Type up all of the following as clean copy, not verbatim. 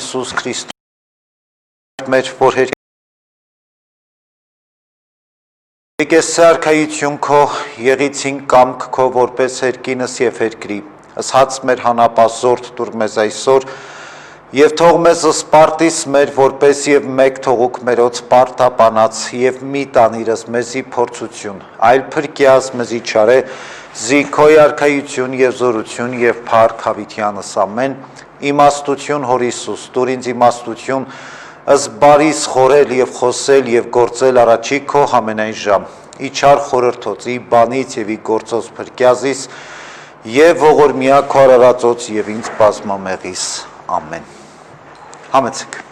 Հիսուս Քրիստոս մեր որ Եկես արքայություն քո եղիցին կամք քո որպես երկինս եւ երկրի ըսած մեր հանապազորդ դուր մեզ այսօր եւ թող մեզ սպարտիս մեր որպես եւ մեկ թողուկ մերոց պարտապանած եւ մի տանիրս մեզի փորձություն այլ փրկյաս մեզի չարե զի քո արքայություն եւ զորություն եւ փառք հավիտյանս ամեն իմաստություն հոր Հիսուս դուր ինձ իմաստություն ըս բարիս խորել եւ խոսել եւ գործել առաջի քո ամենայն ժամ իչար խորհրդոցի բանից եւ ի գործոց փրկյազիս եւ ողորմյա քո արարածոց եւ ինձ բազմամեղիս ամեն Համեցեք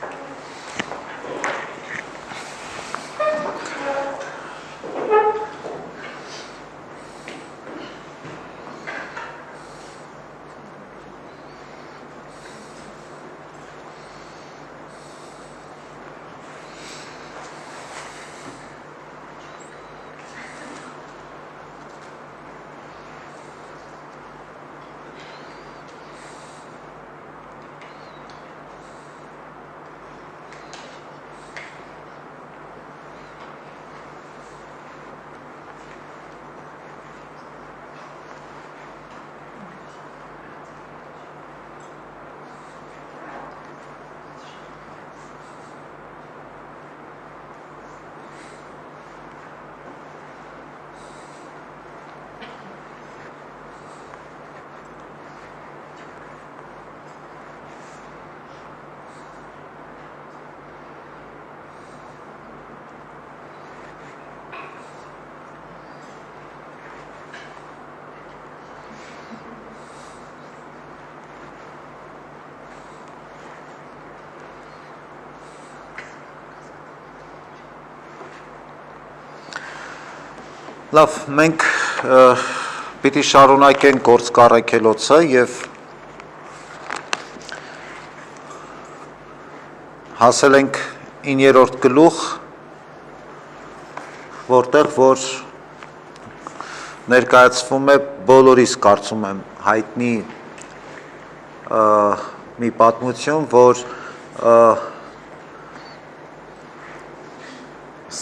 Լավ, մենք պիտի շարունակենք գործ կառաքելոցը եւ հասել ենք 9-րդ գլուխ, որտեղ որ ներկայացվում է բոլորիս կարծում եմ հայտնի մի պատմություն, որ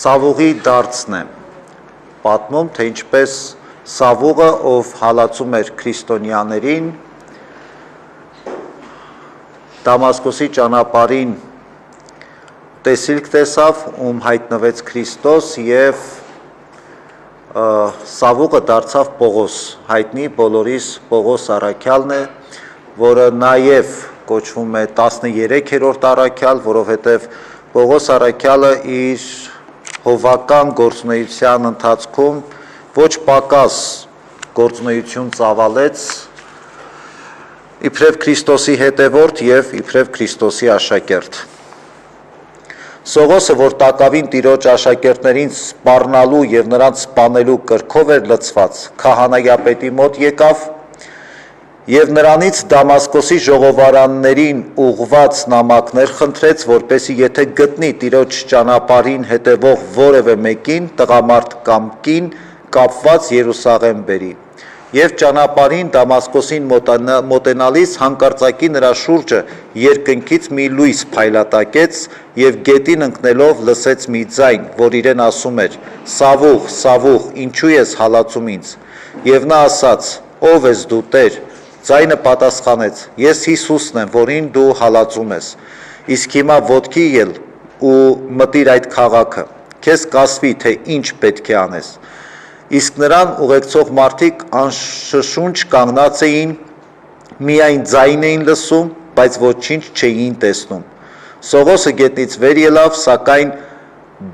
Սավուղի դարձն է պատմում, թե ինչպես Սավուղը, ով հալածում էր քրիստոնյաներին, Դամասկոսի ճանապարհին տեսիլք տեսավ, ում հայտնվեց Քրիստոս եւ Սավուղը դարձավ Պողոս, հայտնի բոլորիս Պողոս առաքյալն է, որը նաեւ կոչվում է 13-րդ առաքյալ, որովհետեւ Պողոս առաքյալը իր հովական գործունեության ընթացքում ոչ պակաս գործունեություն ծավալեց իբրև Քրիստոսի հետևորդ եւ իբրև Քրիստոսի աշակերտ։ Սողոսը, որ տակավին տիրոջ աշակերտներին սպառնալու եւ նրանց սպանելու կրքով էր լցված, քահանայապետի մոտ եկավ եւ նրանից Դամասկոսի ժողովարաններին ուղված նամակներ խնդրեց, որպեսզի եթե գտնի տիրոջ ճանապարհին հետևող որևէ մեկին, տղամարդ կամ կին, կապված Երուսաղեմ բերի։ Եվ ճանապարհին Դամասկոսին մոտենալիս հանկարծակի նրա շուրջը երկնքից մի լույս փայլատակեց եւ գետին ընկնելով լսեց մի ձայն, որ իրեն ասում էր. «Սավուղ, Սավուղ, ինչու ես հալածում ինձ»։ Եվ նա ասաց. «Ով ես դու, Տեր»։ Ձայնը պատասխանեց. «Ես Հիսուսն եմ, որին դու հալածում ես։ Իսկ հիմա ոտքի ել ու մտիր այդ քաղաքը, քեզ կասվի, թե ինչ պետք է անես»։ Իսկ նրան ուղեկցող մարդիկ անշշունչ կանգնած էին, միայն ձայն էին լսում, բայց ոչինչ չէին տեսնում։ Սողոսը գետնից վեր ելավ, սակայն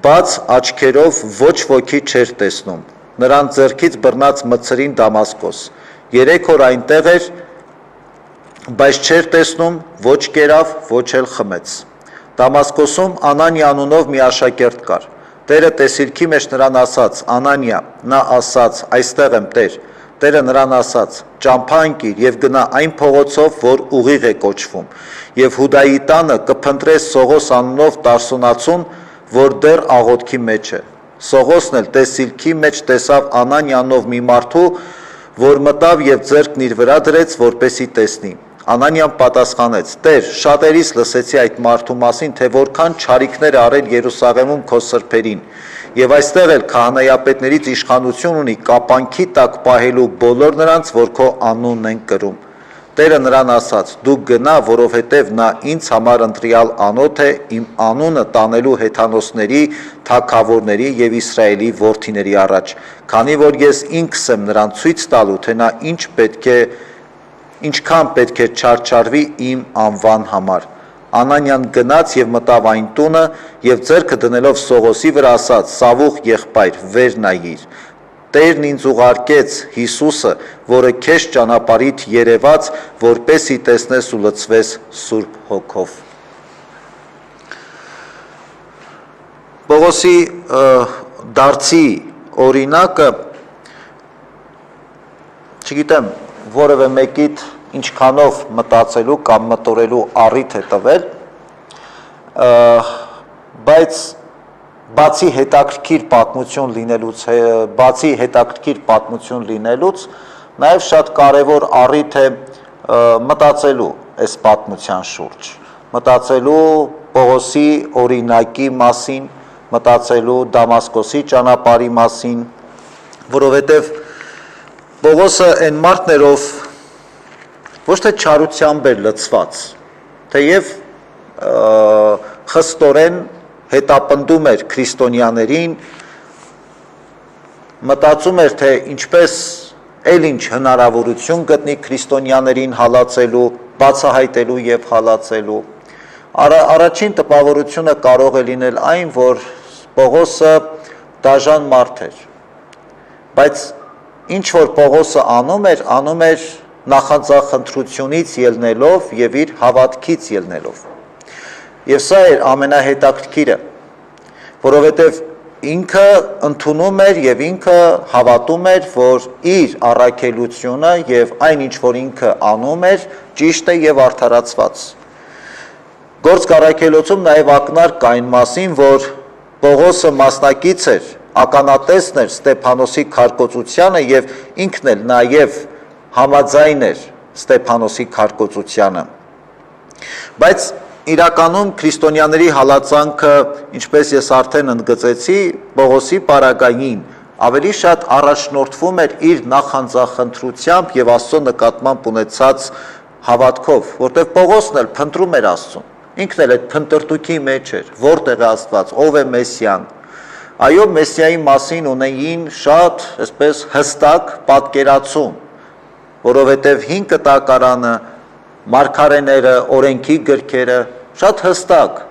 բաց աչքերով ոչ ոքի չէր տեսնում։ Նրան ձեռքից բռնած մտցրին Դամասկոս։ 3 օր այնտեղ էր, բայց չէր տեսնում, ոչ կերավ, ոչ էլ խմեց։ Դամասկոսում Անանիա անունով մի աշակերտ կար։ Տերը տեսիլքի մեջ նրան ասաց. «Անանիա», նա ասաց. «Այստեղ եմ, Տեր»։ Տերը նրան ասաց. «Ճամփա ընկիր եւ գնա այն փողոցով, որ ուղիղ է կոչվում, եւ Հուդայի տանը կփնտրես Սողոս անունով Տարսոնացուն, որ դեռ աղոթքի մեջ է»։ Սողոսն էլ տեսիլքի մեջ տեսավ Անանիա անունով մի մարդու, որ մտավ եւ ձեռքն իր վրա դրեց, որպեսի տեսնի։ Անանյան պատասխանեց. Տեր, շատերից լսեցի այդ մարդու մասին, թե որքան չարիքներ արել Երուսաղեմում քո սրբերին, եւ այստեղ էլ քահանայապետներից իշխանություն ունի կապանքի տակ պահելու բոլոր նրանց, որ քո անունն են կրում։ Տերը նրան ասաց. դու գնա, որովհետև նա ինձ համար ընտրյալ անոթ է իմ անունը տանելու հեթանոսների, թագավորների եւ Իսրայելի որդիների առաջ, քանի որ ես ինքս եմ նրան ցույց տալու, թե նա ինչքան պետք է չարչարվի իմ անվան համար։ Անանյան գնաց եւ մտավ այն տունը եւ ձեռքը դնելով Սողոսի վրա ասաց. Սավուխ եղբայր, վեր նայիր։ Տերն ինձ ուղարկեց Հիսուսը, որը քեզ ճանապարհիդ երևաց, որպեսի տեսնես ու լցվես Սուրբ Հոգով։ Պողոսի դարձի օրինակը, չգիտեմ, որևէ մեկիդ ինչքանով մտածելու կամ մտորելու առիթ է տվել, բայց բացի հետաքրքիր պատմություն լինելուց, նաև շատ կարևոր առիթ է մտածելու այս պատմության շուրջ, մտածելու Պողոսի օրինակի մասին, մտածելու Դամասկոսի ճանապարհի մասին, որովհետև Պողոսը այն մարդն էր, ով ոչ թե չարությամբ էր լցված, թեև խստորեն հետապնդում էր քրիստոնյաներին, մտածում էր, թե ինչպես էլ ինչ հնարավորություն գտնի քրիստոնյաներին հալածելու, բացահայտելու եւ հալածելու։ Առաջին տպավորությունը կարող է լինել այն, որ Պողոսը դաժան մարդ էր, բայց ինչ որ Պողոսը անում էր նախանձախնդրությունից ելնելով եւ իր հավատքից ելնելով։ Եվ սա էր ամենահետաքրքիրը, որովհետև ինքը ընդունում էր եւ ինքը հավատում էր, որ իր առաքելությունը եւ այն ինչ որ ինքը անում էր, ճիշտ է եւ արդարացված։ Գործք առաքելոցում նաեւ ակնարկ կա այն մասին, որ Պողոսը մասնակից էր, ականատեսն էր Ստեփանոսի քարկոծությանը եւ ինքն էլ նաեւ համաձայն էր Ստեփանոսի քարկոծությանը։ Բայց իրականում քրիստոնյաների հալածանքը, ինչպես ես արդեն ընդգծեցի, Պողոսի պարագային ավելի շատ առաջնորդվում էր իր նախանձախնդրությամբ եւ Աստծո նկատմամբ ունեցած հավատքով, որտեղ Պողոսն էլ փնտրում էր Աստծուն։ Ինքն էլ այդ փնտրտուքի մեջ էր, որտեղ է Աստված, ով է Մեսիան։ Այո, Մեսիայի մասին ունեին շատ, այսպես հստակ պատկերացում, որովհետև 5 կտակարանը, մարգարեները, օրենքի գրքերը շատ հստակ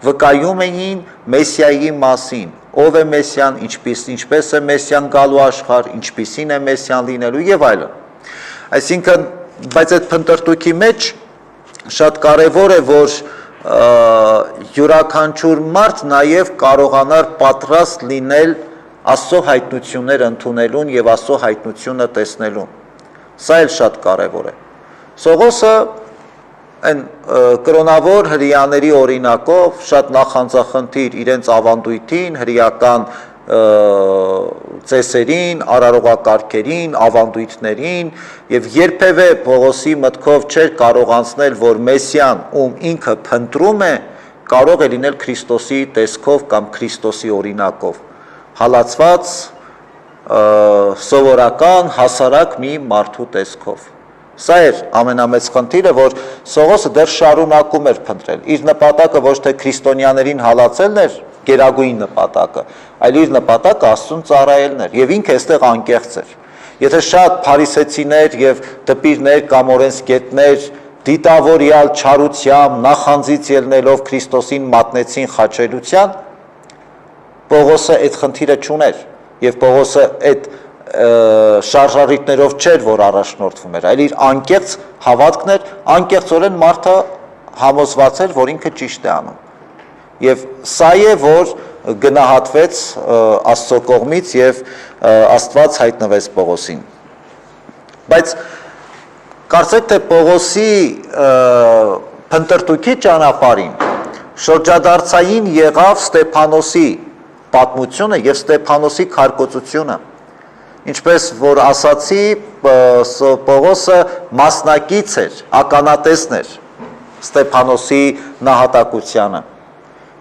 վկայում էին Մեսիայի մասին, ով է Մեսիան, ինչպես է Մեսիան գալու աշխարհ, ինչպիսին է Մեսիան լինելու եւ այլն։ Այսինքն, բայց այդ փնտրտուքի մեջ շատ կարևոր է, որ յուրաքանչյուր մարդ նաև կարողանար պատրաստ լինել Աստծո հայտնությունները ընդունելուն եւ Աստծո հայտնությունը տեսնելուն։ Սա էլ շատ կարևոր է։ Սողոսը այն կրոնավոր հրեաների օրինակով շատ նախանձախնդիր իրենց ավանդույթին, հրեական ծեսերին, արարողակարգերին, ավանդույթներին եւ երբևէ Պողոսի մտքով չէր կարող անցնել, որ Մեսիան, ում ինքը փնտրում է, կարող է լինել Քրիստոսի տեսքով կամ Քրիստոսի օրինակով, հալածված սովորական հասարակ մի մարդու տեսքով։ Սա էր ամենամեծ խնդիրը, որ Սողոսը դեռ շարունակում էր փնտրել։ Իր նպատակը ոչ թե քրիստոնյաներին հալածելն էր, գերագույն նպատակը, այլ իր նպատակը Աստծուն ծառայելն էր, եւ ինքը այստեղ անկեղծ էր։ Եթե շատ փարիսեցիներ եւ դպիրներ կամ օրենսգետներ դիտավորյալ չարությամբ, նախանձից ելնելով Քրիստոսին մատնեցին խաչելության, Պողոսը այդ խնդիրը չուներ, եւ Պողոսը այդ շարժառիթներով չէր, որ առաջնորդվում էր, այլ իր անկեղծ հավատքն էր, անկեղծորեն մարդը համոզված էր, որ ինքը ճիշտ է անում։ Եվ սա է, որ գնահատվեց Աստծո կողմից եւ Աստված հայտնվեց Պողոսին։ Բայց կարծեք թե Պողոսի փնտրտուքի ճանապարհին շրջադարձային եղավ Ստեփանոսի պատմությունը եւ Ստեփանոսի քարկոծությունը, ինչպես որ ասացի, Պողոսը մասնակից էր, ականատեսն էր Ստեփանոսի նահատակությանը։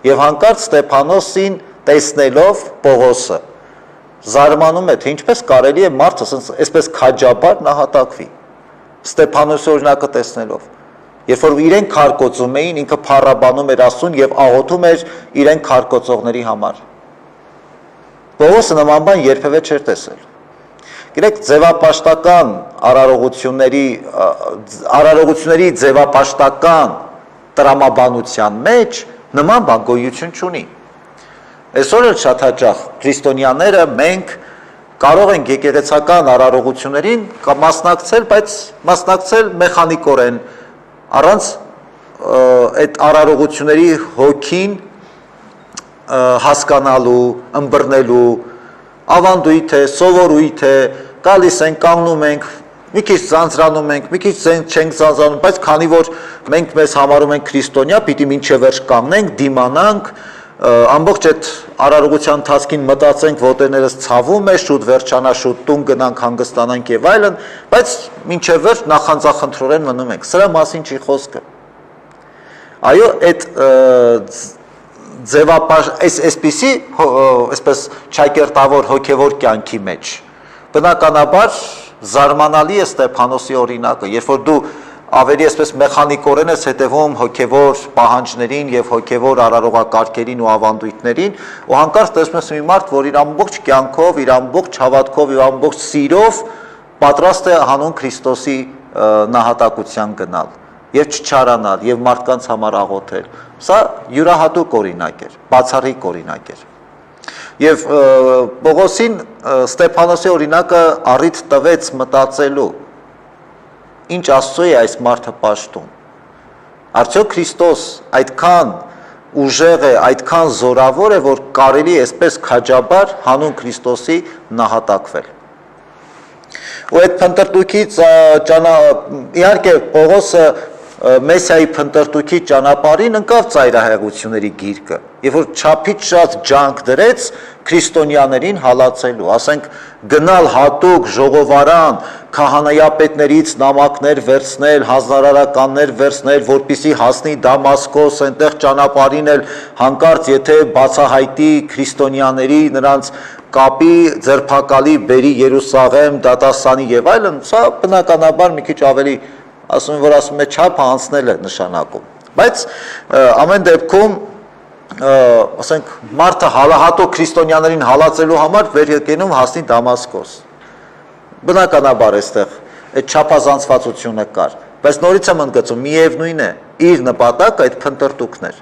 Եվ հանկարծ Ստեփանոսին տեսնելով Պողոսը զարմանում է, թե ինչպես կարելի է մարդը այսպես քաջաբար նահատակվի։ Ստեփանոսի օրինակը տեսնելով, երբ որ իրեն քարկոծում էին, ինքը փառաբանում էր Աստծուն եւ աղոթում էր իրեն քարկոծողների համար։ Պողոսը նման բան երբևէ չէր տեսել։ Գիտեք, ձևապաշտական արարողությունների ձևապաշտական տրամաբանության մեջ նման բան գոյություն չունի։ Այսօր էլ շատ հաճախ քրիստոնյաները մենք կարող ենք եկեղեցական արարողություններին մասնակցել, բայց մասնակցել մեխանիկորեն, առանց այդ արարողությունների հոգին հասկանալու, ըմբռնելու, ավանդույթ է, սովորույթ է, գալիս ենք, կանգնում ենք, մի քիչ ձանձրանում ենք, մի քիչ չենք ձանձրանում, բայց քանի որ մենք մեզ համարում ենք քրիստոնյա, պիտի մինչև վերջ կանգնենք, դիմանանք, ամբողջ այդ արարողության ընթացքին մտածենք, ոտերներս ցավում է, շուտ վերջանա, շուտ տուն գնանք, հանգստանանք եւ այլն, բայց մինչև վերջ նախանձախնդրորեն մնում ենք։ Սրա մասին չի խոսքը։ Այո, այդ այսպիսի, այսպես չակերտավոր հոգևոր կյանքի մեջ, բնականաբար զարմանալի է Ստեփանոսի օրինակը, երբ որ դու ավելի այսպես մեխանիկորեն ես հետևում հոգևոր պահանջներին եւ հոգևոր արարողակարգերին ու ավանդույթներին, ու հանկարծ տեսնում ես մի մարդ, որ իր ամբողջ կյանքով, իր ամբողջ հավատքով եւ ամբողջ սիրով պատրաստ է հանուն Քրիստոսի նահատակության գնալ եւ չչարանալ եւ մարդկանց համար աղոթել։ Սա յուրահատուկ օրինակ էր, բացառիկ օրինակ էր։ Եվ Պողոսին Ստեփանոսի օրինակը առիթ տվեց մտածելու, ինչ Աստծո է այս մարդը պաշտում։ Արդյոք Քրիստոս այդքան ուժեղ է, այդքան զորավոր է, որ կարելի է այսպես քաջաբար հանուն Քրիստոսի նահատակվել։ Ու այդ փնտրտուքից իհարկե Պողոսը Մեսիայի փնտրտուքի ճանապարհին ընկավ ծայրահեղությունների գիրկը, եւ որ չափից շատ ջանք դրեց քրիստոնյաներին հալածելու, ասենք գնալ հատուկ ժողովարան, քահանայապետներից նամակներ վերցնել, հանրարարականներ վերցնել, որպիսի հասնի Դամասկոս, այնտեղ ճանապարհին էլ հանկարծ եթե բացահայտի քրիստոնյաների նրանց կապի ձերբակալի բերի Երուսաղեմ, դատաստանի եւ այլն, սա բնականաբար մի քիչ ավելի ասում է չափը անցնել է նշանակում, բայց ամեն դեպքում ասենք մարդը հատուկ քրիստոնյաներին հալածելու համար վերեկենում հասնի Դամասկոս, բնականաբար այստեղ այդ չափազանցվածությունը կար, բայց նորից եմ ընդգծում, միևնույն է, իր նպատակը այդ փնտրտուքն էր,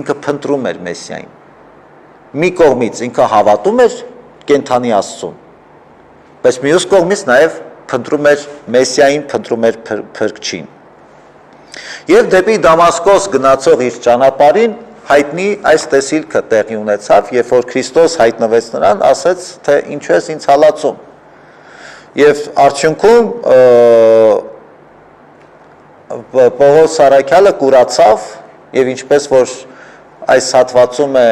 ինքը փնտրում էր Մեսիային, մի կողմից ինքը հավատում էր կենդանի Աստծուն, բայց մյուս կողմից նաև փնտրում էր Մեսիային, փնտրում էր Փրկչին։ Եվ դեպի Դամասկոս գնացող իր ճանապարհին հայտնի այս տեսիլքը տեղի ունեցավ, երբ որ Քրիստոս հայտնվեց նրան, ասեց, թե ինչու ես ինձ հալածում։ Եվ արդյունքում Պողոս Սարաքյալը կուրացավ, եւ ինչպես որ այս հատվածում է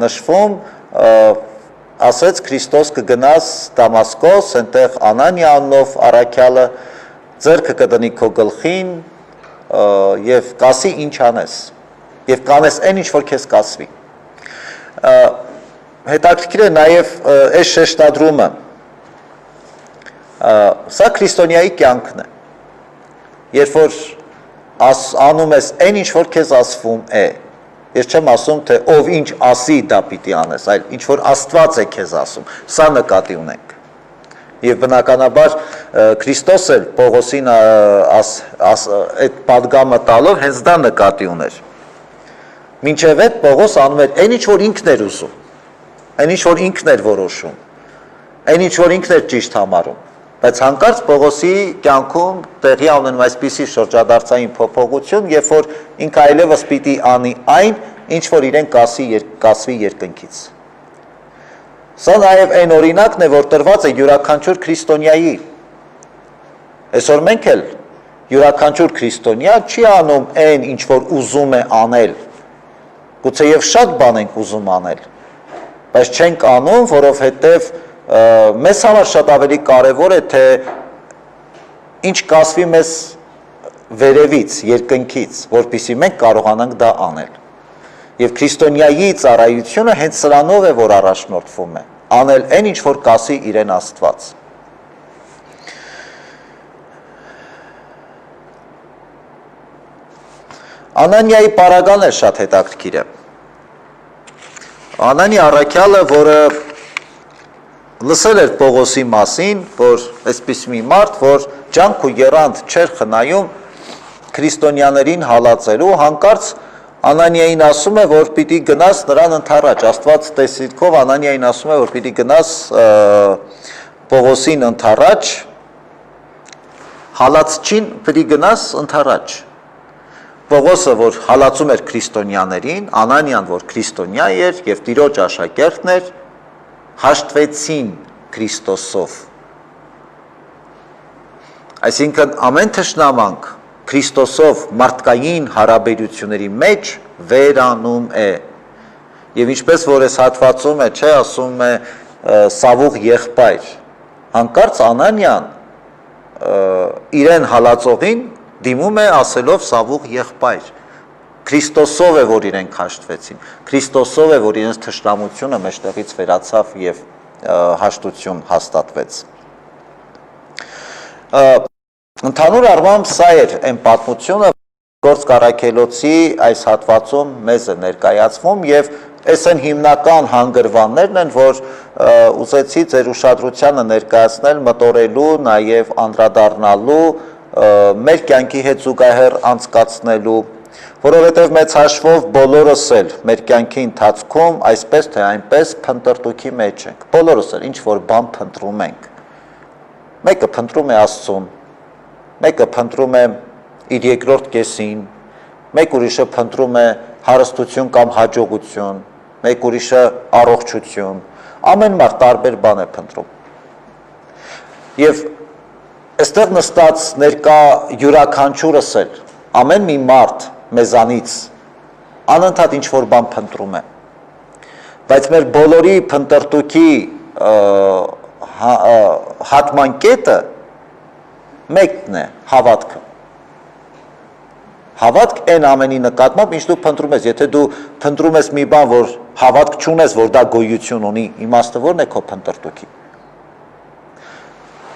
նշվում, ասեց Քրիստոս կգնաս Դամասկոս, այնտեղ Անանիա անունով առաքյալը ձեռքը կդնի քո գլխին եւ կասի ինչ անես եւ կանես այն ինչ որ քեզ կասվի։ Հետաքրքիր է նաեւ այս շեշտադրումը, սա քրիստոնյայի կյանքն է, երբ որ անում ես այն ինչ որ քեզ ասվում է, ես չեմ ասում, թե ով ինչ ասի դա պիտի անես, այլ ինչ որ Աստված է քեզ ասում, սա նկատի ունենք։ Եվ բնականաբար Քրիստոս էլ Պողոսին այդ պատգամը տալով հենց դա նկատի ուներ։ Մինչև այդ Պողոս անում էր այն ինչ որ ինքն էր ուզում, այն ինչ որ ինքն էր որոշում, այն ինչ որ ինքն էր ճիշտ համարում, բայց հանկարծ Պողոսի կյանքում տեղի ունենում այսպիսի շրջադարձային փոփոխություն, երբ որ ինքը այլևս պիտի անի այն, ինչ որ իրեն կասվի երկնքից։ Սա նաև այն օրինակն է, որ տրված է յուրաքանչյուր քրիստոնյայի։ Այսօր մենք էլ յուրաքանչյուր քրիստոնյա չի անում այն, ինչ որ ուզում է անել։ Գուցեև շատ բան ենք ուզում անել, բայց չենք անում, որովհետև մեզ համար շատ ավելի կարևոր է, թե ինչ կասվի մեզ վերևից, երկնքից, որպեսզի մենք կարողանանք դա անել։ Եվ քրիստոնյայի ծառայությունը հենց սրանով է, որ առաջնորդվում է, անել այն, ինչ որ կասի իրեն Աստված։ Անանիայի պարագան է շատ հետաքրքիր է։ Անանի առաքյալը, որը լսել էր Պողոսի մասին, որ այսպես մի մարդ, որ ջանք ու եռանդ չէր խնայում քրիստոնյաներին հալածելու, հանկարծ Անանիային ասում է, որ պիտի գնաս նրան ընդառաջ, Աստված տեսիլքով Անանիային ասում է, որ պիտի գնաս Պողոսին ընդառաջ, հալածչին պիտի գնաս ընդառաջ։ Պողոսը, որ հալածում էր քրիստոնյաներին, Անանիան, որ քրիստոնյա էր և Տիրոջ աշակերտն էր, հաշտվեցին Քրիստոսով։ Այսինքն ամեն թշնամանք Քրիստոսով մարդկային հարաբերությունների մեջ վերանում է։ Եվ ինչպես որ այս հատվածում է, չէ, ասում է սավուղ եղբայր, հանկարծ Անանիան իրեն հալածողին դիմում է ասելով սավուղ եղբայր։ Քրիստոսով է, որ իրենք հաշտվեցին, Քրիստոսով է, որ իրենց թշնամությունը մեջտեղից վերացավ և հաշտություն հաստատվեց։ Ընդհանուր առմամբ սա էր այն պատմությունը, Գործք առաքելոցի այս հատվածում մեզ է ներկայացվում և այս են հիմնական հանգրվաններն են, որ ուզեցի ձեր ուշադրությանը ներկայացնել մտորելու, նաև անդրադառնալու, մեր կյանքի հետ զուգահեռ անցկացնելու, որովհետև մեծ հաշվով բոլորս էլ մեր կյանքի ընթացքում այսպես թե այնպես փնտրտուքի մեջ ենք, բոլորս էլ ինչ-որ բան փնտրում ենք, մեկը փնտրում է Աստծուն, մեկը փնտրում է իր երկրորդ կեսին, մեկ ուրիշը փնտրում է հարստություն կամ հաջողություն, մեկ ուրիշը առողջություն, ամեն մարդ տարբեր բան է փնտրում։ Եվ այստեղ նստած ներկա յուրաքանչյուրս էլ, ամեն մի մարդ մեզանից անընդհատ ինչ-որ բան փնտրում է, բայց մեր բոլորի փնտրտուքի հատման կետը մեկն է, հավատքը։ Հավատք այն ամենի նկատմամբ, ինչ դու փնտրում ես, եթե դու փնտրում ես մի բան, որ հավատք չունես, որ դա գոյություն ունի, իմաստը ո՞րն է քո փնտրտուքի։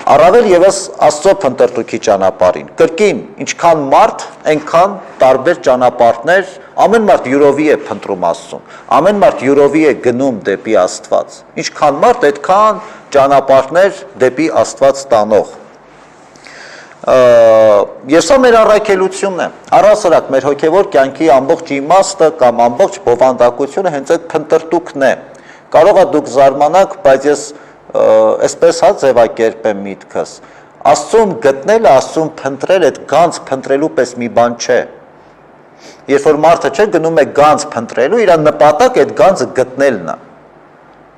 Առավել ևս Աստծո փնտրտուքի ճանապարհին։ Կրկին, ինչքան մարդ, այնքան տարբեր ճանապարհներ, ամեն մարդ յուրովի է փնտրում Աստծուն, ամեն մարդ յուրովի է գնում դեպի Աստված։ Ինչքան մարդ, այդքան ճանապարհներ դեպի Աստված տանող։ Եվ սա մեր առաքելությունն է, առհասարակ մեր հոգևոր կյանքի ամբողջ իմաստը կամ ամբողջ բովանդակությունը հենց այդ փնտրտուքն է։ Կարող է դուք զարմանաք, բայց ես այսպես ձևակերպեմ միտքս։ Աստծուն գտնելը, Աստծուն փնտրել, այդ գանձ փնտրելու պես մի բան չէ։ Երբ որ մարդը չէ գնում է գանձ փնտրելու, իր նպատակ այդ գանձը գտնելն է։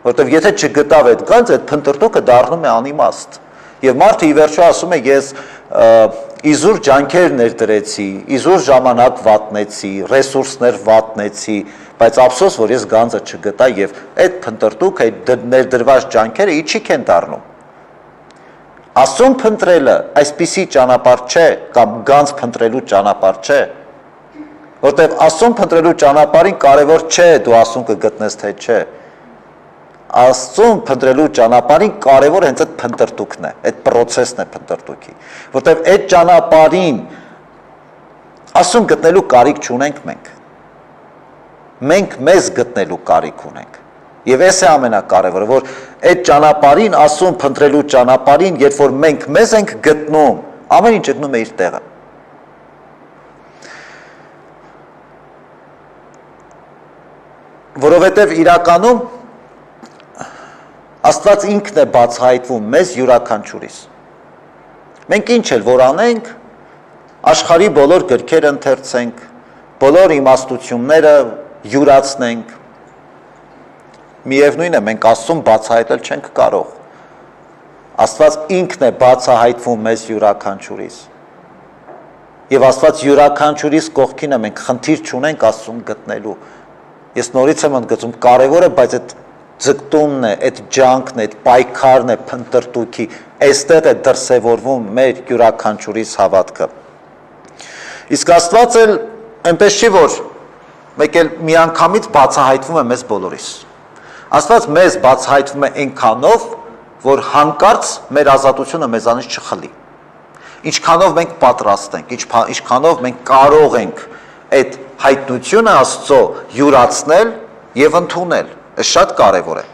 Որտեվ եթե չգտավ այդ գանձը, այդ փնտրտուքը դառնում է անիմաստ։ Եվ մարդը ի վերջո ասում է, ես իզուր ջանքեր ներդրեցի, իզուր ժամանակ վատնեցի, ռեսուրսներ վատնեցի, բայց ափսոս, որ ես գանձը չգտա և այդ փնտրտուք, այդ ներդրված ջանքերը իչիք են դառնում։ Աստծուն փնտրելը այսպիսի ճանապարհ չէ, կամ գանձ փնտրելու ճանապարհ չէ, որտեղ Աստծուն փնտրելու ճանապարհին կարևոր չէ դու Աստծուն կգտնես թե չէ։ Աստծուն փնտրելու ճանապարհին կարևոր հենց այդ փնտրտուքն է, այդ process-ն է փնտրտուքի, որտեղ այդ ճանապարհին Աստծուն գտնելու կարիք չունենք մենք։ Մենք մեզ գտնելու կարիք ունենք։ Եվ այս է ամենակարևորը, որ այդ ճանապարհին Աստծուն փնտրելու ճանապարհին, երբ որ մենք մեզ ենք գտնում, ամեն ինչ գտնում է իր տեղը։ Որովհետև իրականում Աստված ինքն է բացահայտվում մեզ յուրաքանչյուրիս։ Մենք ինչ էլ որ անենք, աշխարհի բոլոր գրքերը ընթերցենք, բոլոր իմաստությունները յուրացնենք, միևնույն է, մենք Աստծուն բացահայտել չենք կարող։ Աստված ինքն է բացահայտվում մեզ յուրաքանչյուրիս։ Եվ Աստված յուրաքանչյուրիս կողքին է, մենք խնդիր չունենք Աստծուն գտնելու։ Ես նորից եմ ընդգծում, կարևոր է, բայց այդ ձգտումն է, այդ ջանքն է, այդ պայքարն է փնտրտուքի, այստեղ է դրսևորվում մեր յուրաքանչյուրիս հավատքը։ Իսկ Աստված էլ այնպես չի, որ մեկ էլ միանգամից բացահայտվում է մեզ բոլորիս։ Աստված մեզ բացահայտվում է այնքանով, որ հանկարծ մեր ազատությունը մեզանից չխլի։ Ինչքանով մենք պատրաստ ենք, ինչքանով մենք կարող ենք այդ հայտնությունը Աստծո յուրացնել եւ ընդունել, այս շատ կարեւոր է։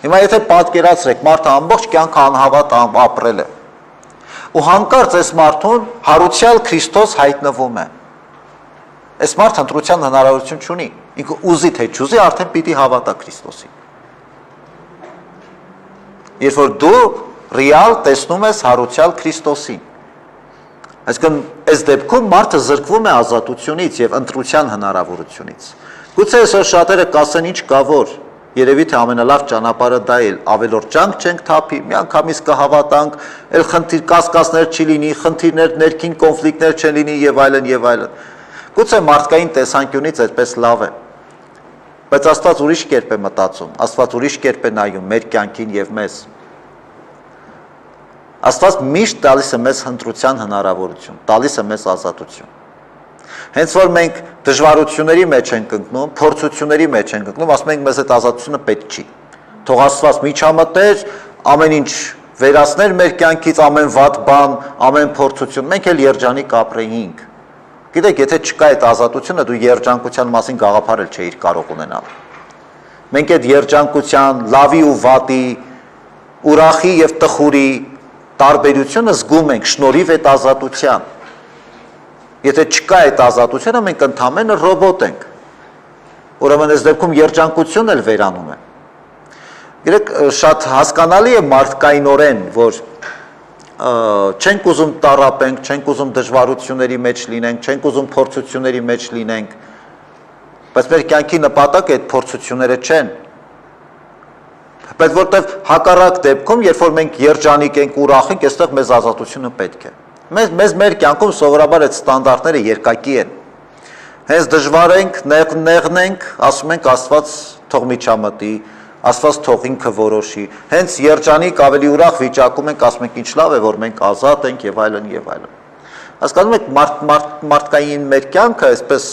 Հիմա եթե պատկերացրեք, մարդը ամբողջ կյանքը անհավատ ապրել է, ու հանկարծ այս մարդուն հարուցյալ Քրիստոս հայտնվում է։ Այս մարդը ընտրության հնարավորություն չունի, ինքը ուզի թե չուզի, արդեն պիտի հավատա Քրիստոսին։ Երբ որ դու ռեալ տեսնում ես հարուցյալ Քրիստոսին, այսինքն այս դեպքում մարդը զրկվում է ազատությունից եւ ընտրության հնարավորությունից։ Գուցե այսօր շատերը կասեն, ինչ կա որ, երևի թե ամենալավ ճանապարհը դա է, ավելորդ ջանք չենք թափի, միանգամից կհավատանք, այլ խնդիր կասկածներ չի լինի, խնդիրներ, ներքին կոնֆլիկտներ չեն լինի եւ այլն եւ այլն։ Գուցե մարդկային տեսանկյունից այդպես լավ է, բայց Աստված ուրիշ կերպ է մտածում, Աստված ուրիշ կերպ է նայում մեր կյանքին եւ մեզ։ Աստված միշտ տալիս է մեզ ընտրության հնարավորություն, տալիս է մեզ ազատություն։ Հենց որ մենք դժվարությունների մեջ ենք ընկնում, փորձությունների մեջ ենք ընկնում, ասում ենք մեզ այդ ազատությունը պետք չի։ Թող Աստված միջամտեր, ամեն ինչ վերացներ մեր կյանքից, ամեն վատ բան, ամեն փորձություն, մենք էլ երջանիկ ապրեինք։ Գիտեք, եթե չկա այդ ազատությունը, դու երջանկության մասին գաղափար էլ չէիր կարող ունենալ։ Մենք այդ երջանկության, լավի ու վատի, ուրախի եւ տխուրի տարբերությունը զգում ենք շնորհիվ այդ ազատության։ Եթե չկա այդ ազատությունը, մենք ընդհանրապես ռոբոտ ենք։ Ուրեմն այս դեպքում երջանկությունն էլ վերանում է։ Գիտեք, շատ հասկանալի է մարդկայինորեն, որ չենք ուզում տառապենք, չենք ուզում դժվարությունների մեջ լինենք, չենք ուզում փորձությունների մեջ լինենք, բայց մեր կյանքի նպատակը այդ փորձությունները չեն։ Բայց որտեվ հակառակ դեպքում, երբ որ մենք երջանիկ ենք, ուրախ ենք, այստեղ մեզ ազատությունը պետք է։ Մեզ մեր կյանքում սովորաբար այդ ստանդարտները երկակի են։ Հենց դժվար ենք, նեղն ենք, ասում ենք Աստված թող միջամտի, Աստված թող ինքը որոշի։ Հենց երջանիկ ավելի ուրախ վիճակում ենք, ասում ենք ինչ լավ է, որ մենք ազատ ենք եւ այլն եւ այլն։ Հասկանում եք, մարդկային մեր կյանքը, այսպես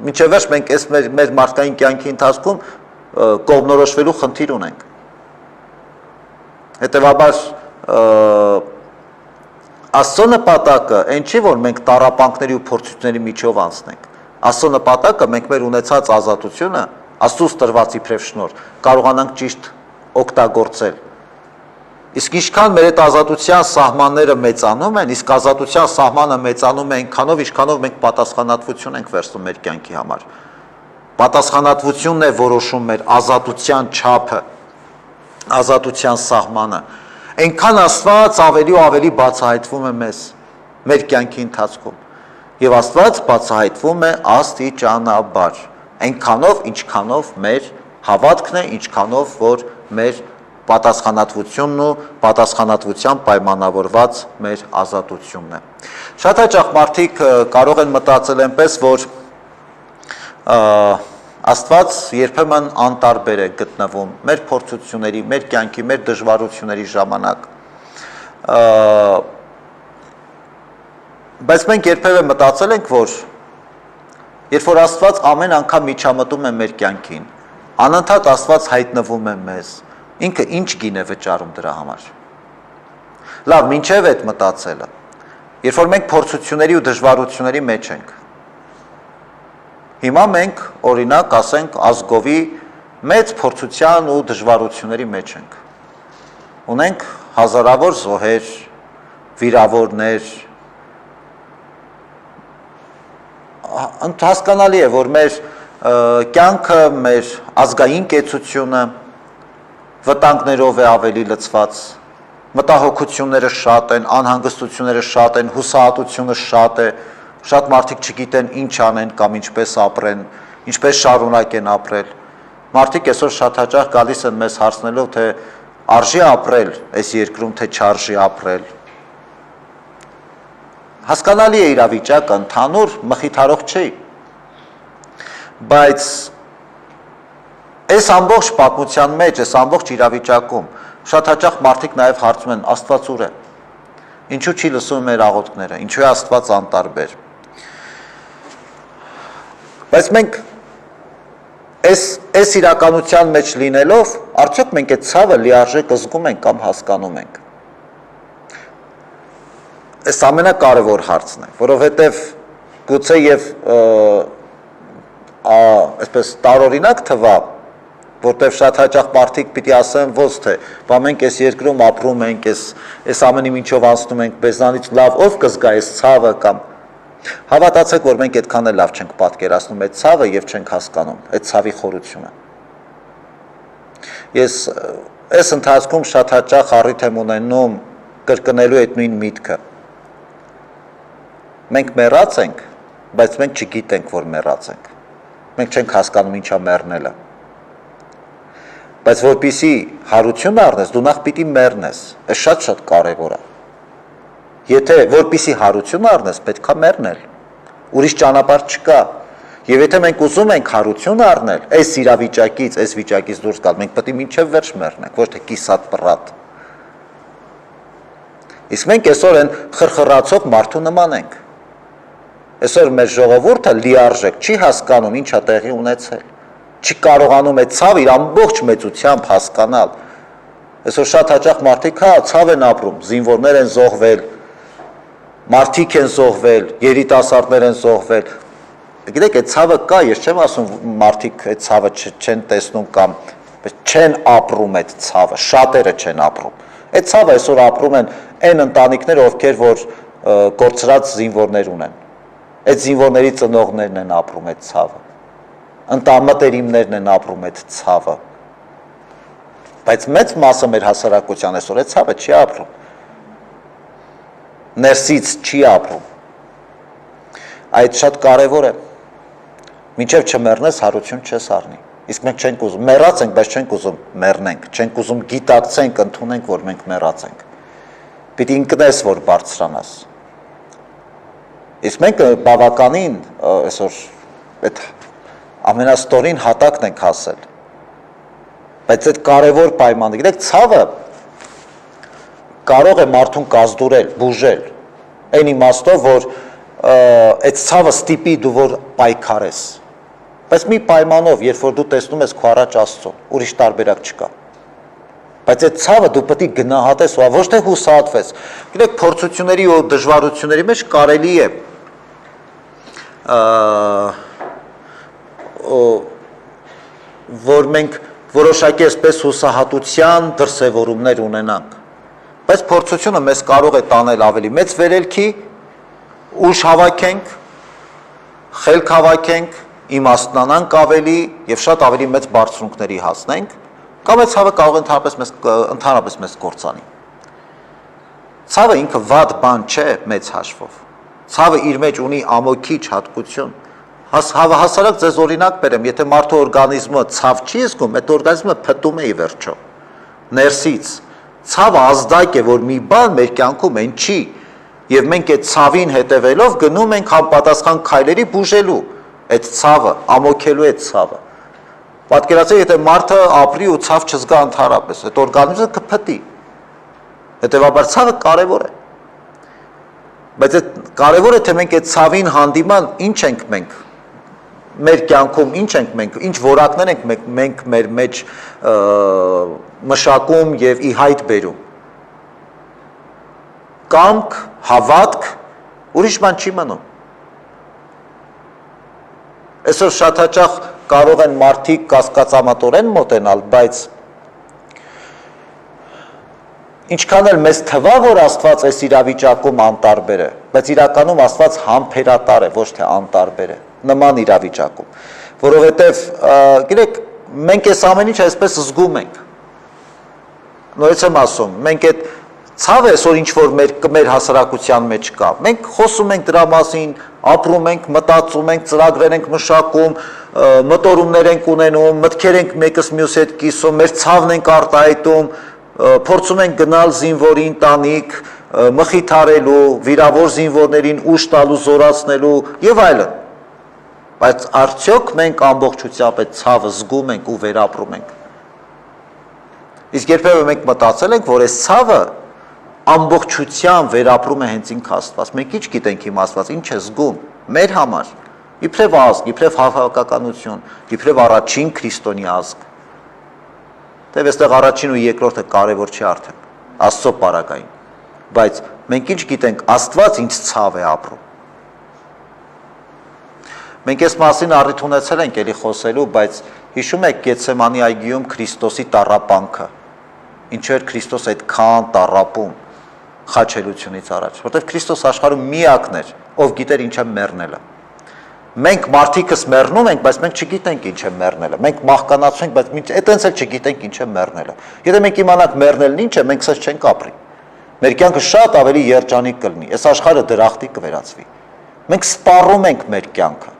մինչև վերջ մենք այս մեր մարդկային կյանքի ընթացքում կողմնորոշվելու խնդիր ունենք։ Հետևաբար Աստծո նպատակը այն չի, որ մենք տառապանքների ու փորձությունների միջով անցնենք։ Աստծո նպատակը մենք մեր ունեցած ազատությունը Աստծուց տրված իբրև շնորհ կարողանանք ճիշտ օգտագործել։ Իսկ ինչքան մեր այդ ազատության սահմանները մեծանում են, իսկ ազատության սահմանը մեծանում է այնքանով, ինչքանով մենք պատասխանատվություն ենք վերցնում մեր կյանքի համար։ Պատասխանատվությունն է որոշում մեր ազատության չափը, ազատության սահմանը։ Այնքան Աստված ավելի ու ավելի բացահայտվում է մեզ մեր կյանքի ընթացքում։ Եվ Աստված բացահայտվում է աստիճանաբար, այնքանով, ինչքանով մեր հավատքն է, ինչքանով որ մեր պատասխանատվությունն ու պատասխանատվության պայմանավորված մեր ազատությունն է։ Շատ հաճախ մարդիկ կարող են մտածել այնպես, որ Աստված երբեմն անտարբեր է գտնվում մեր փորձությունների, մեր կյանքի, մեր դժվարությունների ժամանակ։ Բայց մենք երբևէ մտածել ենք, որ երբ որ Աստված ամեն անգամ միջամտում է մեր կյանքին, անընդհատ Աստված հայտնվում է մեզ, ինքը ինչ գին է վճարում դրա համար։ Լավ, մինչև այդ մտածելը, երբ որ մենք փորձությունների ու դժվարությունների մեջ ենք, հիմա մենք, օրինակ, ասենք, ազգովի մեծ փորձության ու դժվարությունների մեջ ենք։ Ունենք հազարավոր զոհեր, վիրավորներ։ Հասկանալի է, որ մեր կյանքը, մեր ազգային կեցությունը վտանգներով է ավելի լցված, մտահոգությունները շատ են, անհանգստությունները շատ են, հուսահատությունը շատ է, շատ մարդիկ չգիտեն ինչ անեն կամ ինչպես ապրեն, ինչպես շարունակեն ապրել։ Մարդիկ այսօր շատ հաճախ գալիս են մեզ հարցնելով, թե արժի ապրել այս երկրում, թե չարժի ապրել։ Հասկանալի է իրավիճակը, ընդհանուր մխիթարող չի, բայց Այս ամբողջ պատմության մեջ, այս ամբողջ իրավիճակում շատ հաճախ մարդիկ նաև հարցում են Աստված ուր է։ Ինչու չի լսում մեր աղոթքները, ինչու է Աստված անտարբեր։ Բայց մենք այս իրականության մեջ լինելով, արդյոք մենք այդ ցավը լիարժեք զգում ենք կամ հասկանում ենք։ Այս ամենակարևոր հարցն է, որովհետև գուցե եւ այսպես տարօրինակ թվա, որտեղ շատ հաճախ մարդիկ պիտի ասեն ոնց թե, բա մենք այս երկրում ապրում ենք, այս ամենի միջով անցնում ենք, բեզնանից լավ ով կզգա այս ցավը կամ հավատացեք, որ մենք այդքան էլ լավ չենք պատկերացնում այդ ցավը եւ չենք հասկանում այդ ցավի խորությունը։ Ես այս ընթացքում շատ հաճախ առիթ եմ ունենում կրկնելու այդ նույն միտքը։ Մենք մեռած ենք, բայց մենք չգիտենք, որ մեռած ենք։ Մենք չենք հասկանում ինչա մեռնելը։ Բայց որպեսզի հարություն առնես, դու նախ պիտի մեռնես, այս շատ կարևոր է։ Եթե որպեսզի հարություն առնես, պետք է մեռնել, ուրիշ ճանապարհ չկա։ Եվ եթե մենք ուզում ենք հարություն առնել, այս իրավիճակից, այս վիճակից դուրս գալ, մենք պետք է մինչև վերջ մեռնենք, ոչ թե կիսատ պռատ։ Իսկ մենք այսօր են խրխրացող մարդու նման ենք։ Այսօր մեր ժողովուրդը լիարժեք չի հասկանում ինչա տեղի ունեցել։ Չի կարողանում այդ ցավը իր ամբողջ մեծությամբ հասկանալ։ Այսօր շատ հաճախ մարդիկ ցավ են ապրում, զինվորներ են զոհվել, մարդիկ են զոհվել, երիտասարդներ են զոհվել։ Գիտեք, այդ ցավը կա, ես չեմ ասում մարդիկ այդ ցավը չեն տեսնում կամ չեն ապրում այդ ցավը, շատերը չեն ապրում։ Այդ ցավը այսօր ապրում են այն ընտանիքները, ովքեր որ կորցրած զինվորներ ունեն։ Այդ զինվորների ծնողներն են ապրում այդ ցավը։ Ընտանմտերիմներն են ապրում այդ ցավը։ Բայց մեծ մասը մեր հասարակության այսօր այդ ցավը չի ապրում։ Ներսից չի ապրում։ Այդ շատ կարևոր է։ Մինչև չմեռնես հարություն չես առնի։ Իսկ մենք չենք ուզում, մեռած ենք, բայց չենք ուզում մեռնենք, չենք ուզում գիտակցենք, ընդունենք, որ մենք մեռած ենք։ Պիտի ինքնես որ բարձրանաս։ Իսկ մենք բավականին այսօր այդ ամենաստորին հատակն ենք հասել։ Բայց այդ կարևոր պայմանը, գիտեք, ցավը կարող է մարդուն կազդուրել, բուժել։ Այն իմաստով, որ այդ ցավը ստիպի դու որ պայքարես։ Բայց մի պայմանով, երբ որ դու տեսնում ես քո առաջ Աստծուն, ուրիշ տարբերակ չկա։ Բայց այդ ցավը դու պետք է գնահատես, ոչ թե հուսահատվես։ Գիտեք, փորձությունների ու դժվարությունների մեջ կարելի է որ մենք որոշակի այսպես հուսահատության դրսևորումներ ունենանք։ Բայց փորձությունը մեզ կարող է տանել ավելի մեծ վերելքի, ուժ հավաքենք, խելք հավաքենք, իմաստնանանք ավելի եւ շատ ավելի մեծ բարձունքների հասնենք, կամ այդ ցավը կարող է ընդհանրապես մեզ կործանի։ Ցավը ինքը վատ բան չէ մեծ հաշվով։ Ցավը իր մեջ ունի ամոքիչ հատկություն։ Հասարակ ձեզ օրինակ բերեմ, եթե մարդու օրգանիզմը ցավ չի զգում, այդ օրգանիզմը փտում է ի վերջո։ Ներսից ցավը ազդակ է, որ մի բան մեր կյանքում այն չի, եւ մենք այդ ցավին հետևելով գնում ենք համապատասխան քայլերի բուժելու այդ ցավը, ամոքելու այդ ցավը։ Պատկերացրեք, եթե մարդը ապրի ու ցավ չզգա ընդհանրապես, այդ օրգանիզմը կփտի։ Հետևաբար ցավը կարևոր է։ Բայց այդ կարևոր է թե մենք այդ ցավին հանդիման ինչ ենք մենք մեր կյանքում, ինչ ենք մենք, ինչ որակներ ենք մենք մեր մեջ մշակում եւ ի հայտ բերում։ Կամք, հավատք, ուրիշ բան չի մնում։ Այսօր շատ հաճախ կարող են մարդիկ կասկածամատորեն մոտենալ, բայց ինչքան էլ մեզ թվա, որ Աստված այս իրավիճակում անտարբեր է, բայց իրականում Աստված համբերատար է, ոչ թե անտարբեր է, նման իրավիճակում, որովհետև, գիտեք, մենք այս ամեն ինչ այսպես զգում ենք, նորից եմ ասում, մենք այդ ցավը այսօր ինչ-որ մեր հասարակության մեջ կա, մենք խոսում ենք դրա մասին, ապրում ենք, մտածում ենք, ծրագրեր ենք մշակում, մտորումներ ենք ունենում, մտքեր ենք մեկս մյուսի հետ կիսում, մեր ցավն ենք արտահայտում, փորձում ենք գնալ զինվորի ընտանիք, մխիթարելու, վիրավոր զինվորներին ուժ տալու, զորացնելու եւ այլն։ Բայց արդյոք մենք ամբողջությամբ այդ ցավը զգում ենք ու վերապրում ենք։ Իսկ երբևէ մենք մտածել ենք, որ այս ցավը ամբողջությամբ վերապրում է հենց ինքը Աստված։ Մենք ինչ գիտենք իմ Աստված, ինչ է զգում մեր համար, իբրև ազգ, իբրև հավաքականություն, իբրև առաջին քրիստոնյա ազգ։ Դե այստեղ առաջին ու երկրորդը կարևոր չի արդեն, Աստծո պարագային, բայց մենք ինչ գիտենք, Աստված ինչ ցավ է ապրում։ Մենք այս մասին առիթ ունեցել ենք էլի խոսելու, բայց հիշում եք Գեթսեմանի այգիում Քրիստոսի տառապանքը, ինչու էր Քրիստոս այդքան տառապում խաչելությունից առաջ, որտեղ Քրիստոս աշխարհում միակն էր, ով գիտեր ինչ է մեռնելը։ Մենք մարդիկս մեռնում ենք, բայց մենք չգիտենք ինչ է մեռնելը։ Մենք մահկանացու ենք, բայց այտենց էլ չգիտենք ինչ է մեռնելը։ Եթե մենք իմանանք մեռնելն ինչ է, մենք սենց չենք ապրի։ Մեր կյանքը շատ ավելի երջանիկ կլինի, այս աշխարհը դրախտի կվերածվի։ Մենք սպառում ենք մեր կյանքը։